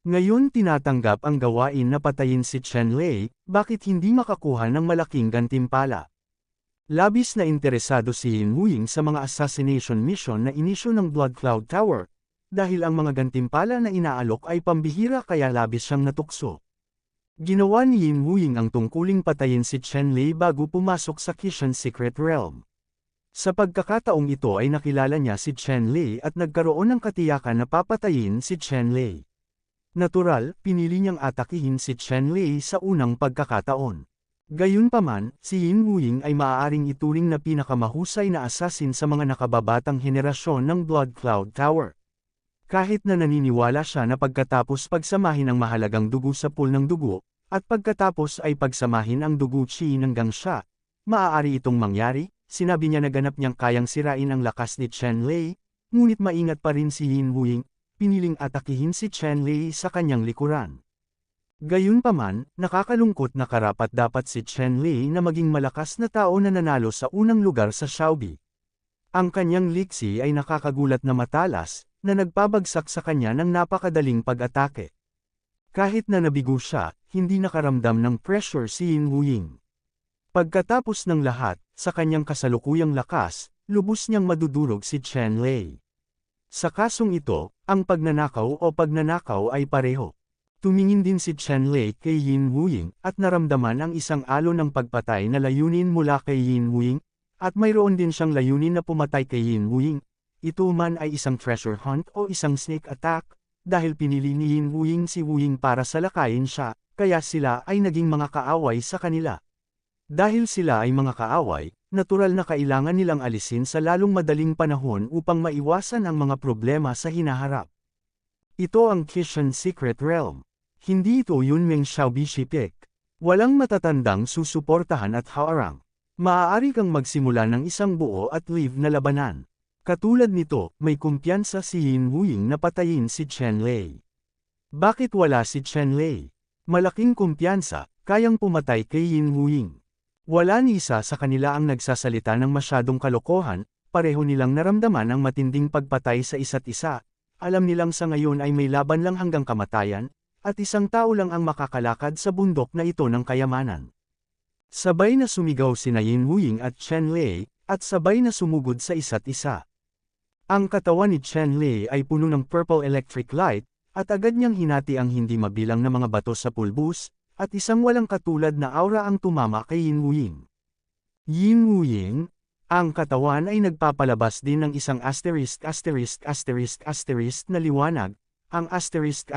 Ngayon tinatanggap ang gawain na patayin si Chen Lei, bakit hindi makakuha ng malaking gantimpala? Labis na interesado si Yin Wuying sa mga assassination mission na inisyo ng Blood Cloud Tower, dahil ang mga gantimpala na inaalok ay pambihira kaya labis siyang natukso. Ginawa ni Yin Wuying ang tungkuling patayin si Chen Lei bago pumasok sa Kishan Secret Realm. Sa pagkakataong ito ay nakilala niya si Chen Lei at nagkaroon ng katiyakan na papatayin si Chen Lei. Natural, pinili niyang atakihin si Chen Lei sa unang pagkakataon. Gayunpaman, si Yin Wuying ay maaaring ituring na pinakamahusay na assassin sa mga nakababatang henerasyon ng Blood Cloud Tower. Kahit na naniniwala siya na pagkatapos pagsamahin ang mahalagang dugo sa pool ng dugo, at pagkatapos ay pagsamahin ang dugo Qi ng Gangsha, maaari itong mangyari. Sinabi niya na ganap niyang kayang sirain ang lakas ni Chen Lei, ngunit maingat pa rin si Yin Wuying, piniling atakihin si Chen Lei sa kanyang likuran. Gayunpaman, nakakalungkot na karapat-dapat si Chen Lei na maging malakas na tao na nanalo sa unang lugar sa Xiaobi. Ang kanyang liksi ay nakakagulat na matalas, na nagpabagsak sa kanya ng napakadaling pag-atake. Kahit na nabigo siya, hindi nakaramdam ng pressure si Yin Wuying. Pagkatapos ng lahat, sa kanyang kasalukuyang lakas, lubos niyang madudurog si Chen Lei. Sa kasong ito, ang pagnanakaw ay pareho. Tumingin din si Chen Lei kay Yin Wuying at naramdaman ang isang alon ng pagpatay na layunin mula kay Yin Wuying, at mayroon din siyang layunin na pumatay kay Yin Wuying. Ito man ay isang treasure hunt o isang sneak attack, dahil pinili ni Yin Wuying si Wuying para salakayin siya, kaya sila ay naging mga kaaway sa kanila. Dahil sila ay mga kaaway, natural na kailangan nilang alisin sa lalong madaling panahon upang maiwasan ang mga problema sa hinaharap. Ito ang Kishan Secret Realm. Hindi ito Yunmeng Xiaobi Shipik. Walang matatandang susuportahan at haarang. Maaari kang magsimula ng isang buo at live na labanan. Katulad nito, may kumpiyansa si Yin Wuying na patayin si Chen Lei. Bakit wala si Chen Lei? Malaking kumpiyansa, kayang pumatay kay Yin Wuying. Wala ni isa sa kanila ang nagsasalita ng masyadong kalokohan, pareho nilang naramdaman ang matinding pagpatay sa isa't isa, alam nilang sa ngayon ay may laban lang hanggang kamatayan, at isang tao lang ang makakalakad sa bundok na ito ng kayamanan. Sabay na sumigaw sina Yin Wuying at Chen Lei, at sabay na sumugod sa isa't isa. Ang katawan ni Chen Lei ay puno ng purple electric light, at agad niyang hinati ang hindi mabilang na mga bato sa pulbus, at isang walang katulad na aura ang tumama kay Yin Wuying. Yin Wuying, ang katawan ay nagpapalabas din ng isang asterisk na liwanag, ang asterisk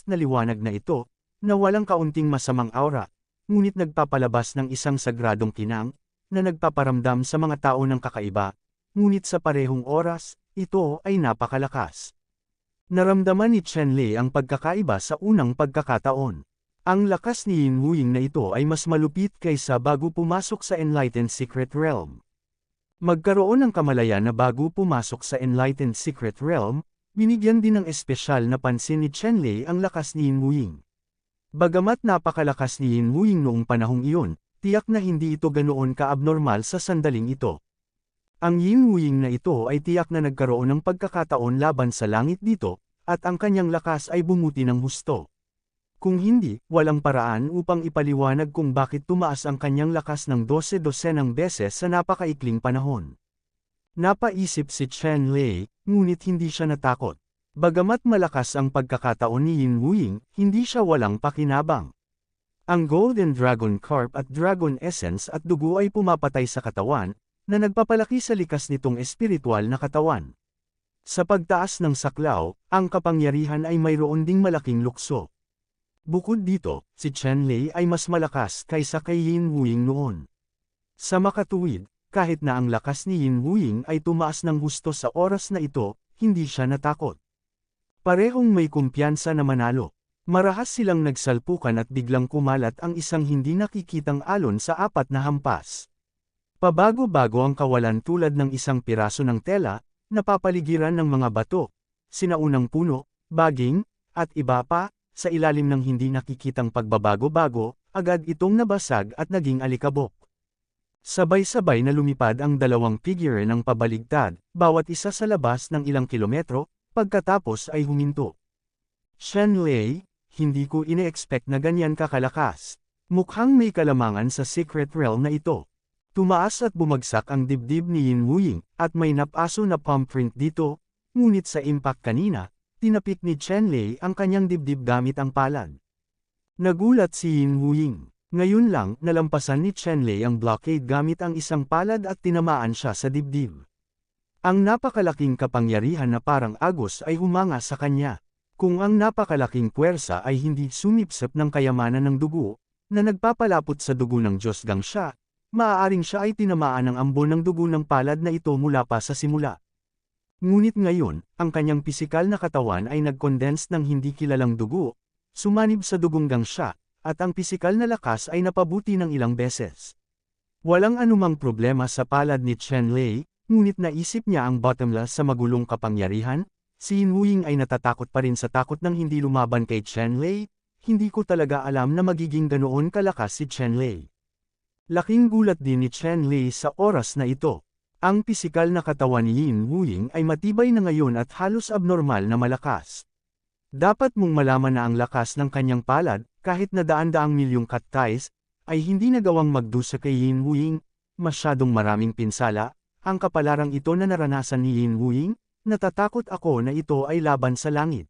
na liwanag na ito, na walang kaunting masamang aura, ngunit nagpapalabas ng isang sagradong kinang, na nagpaparamdam sa mga tao ng kakaiba, ngunit sa parehong oras, ito ay napakalakas. Naramdaman ni Chen Lei ang pagkakaiba sa unang pagkakataon. Ang lakas ni Yin Wuying na ito ay mas malupit kaysa bago pumasok sa Enlightened Secret Realm. Magkaroon ng kamalayan na bago pumasok sa Enlightened Secret Realm, binigyan din ng espesyal na pansin ni Chen Lei ang lakas ni Yin Wuying. Bagamat napakalakas ni Yin Wuying noong panahong iyon, tiyak na hindi ito ganoon ka-abnormal sa sandaling ito. Ang Yin Wuying na ito ay tiyak na nagkaroon ng pagkakataon laban sa langit dito, at ang kanyang lakas ay bumuti ng husto. Kung hindi, walang paraan upang ipaliwanag kung bakit tumaas ang kanyang lakas ng 12 beses sa napakaikling panahon. Napaisip si Chen Lei, ngunit hindi siya natakot. Bagamat malakas ang pagkakataon ni Yin Wuying, hindi siya walang pakinabang. Ang Golden Dragon Carp at Dragon Essence at dugo ay pumapatay sa katawan, na nagpapalaki sa likas nitong espiritual na katawan. Sa pagtaas ng saklaw, ang kapangyarihan ay mayroon ding malaking lukso. Bukod dito, si Chen Lei ay mas malakas kaysa kay Yin Wuying noon. Sa makatuwid, kahit na ang lakas ni Yin Wuying ay tumaas ng husto sa oras na ito, hindi siya natakot. Parehong may kumpiyansa na manalo. Marahas silang nagsalpukan at biglang kumalat ang isang hindi nakikitang alon sa apat na hampas. Pabago-bago ang kawalan tulad ng isang piraso ng tela, napapaligiran ng mga bato, sinaunang puno, baging, at iba pa, sa ilalim ng hindi nakikitang pagbabago-bago, agad itong nabasag at naging alikabok. Sabay-sabay na lumipad ang dalawang figure ng pabaligtad, bawat isa sa labas ng ilang kilometro, pagkatapos ay huminto. Chen Lei, hindi ko ine-expect na ganyan kakalakas. Mukhang may kalamangan sa secret realm na ito. Tumaas at bumagsak ang dibdib ni Yin Wuying, at may napaso na palm print dito, ngunit sa impact kanina, tinapik ni Chen Lei ang kanyang dibdib gamit ang palad. Nagulat si Yin Wuying. Ngayon lang, nalampasan ni Chen Lei ang blockade gamit ang isang palad at tinamaan siya sa dibdib. Ang napakalaking kapangyarihan na parang agos ay humanga sa kanya. Kung ang napakalaking puwersa ay hindi sumipsip ng kayamanan ng dugo, na nagpapalapot sa dugo ng Diyos Gangsha, maaaring siya ay tinamaan ng ambon ng dugo ng palad na ito mula pa sa simula. Ngunit ngayon, ang kanyang pisikal na katawan ay nag-condense ng hindi kilalang dugo, sumanib sa dugong Gangsha, at ang pisikal na lakas ay napabuti ng ilang beses. Walang anumang problema sa palad ni Chen Lei, ngunit naisip niya ang bottomless sa magulong kapangyarihan. Si Yin Wuying ay natatakot pa rin sa takot ng hindi lumaban kay Chen Lei, hindi ko talaga alam na magiging ganoon kalakas si Chen Lei. Laking gulat din ni Chen Lei sa oras na ito. Ang pisikal na katawan ni Yin Wuying ay matibay na ngayon at halos abnormal na malakas. Dapat mong malaman na ang lakas ng kanyang palad, kahit na daan-daang milyong cut ties, ay hindi nagawang magdusa kay Yin Wuing, masyadong maraming pinsala, ang kapalarang ito na naranasan ni Yin Wuing, natatakot ako na ito ay laban sa langit.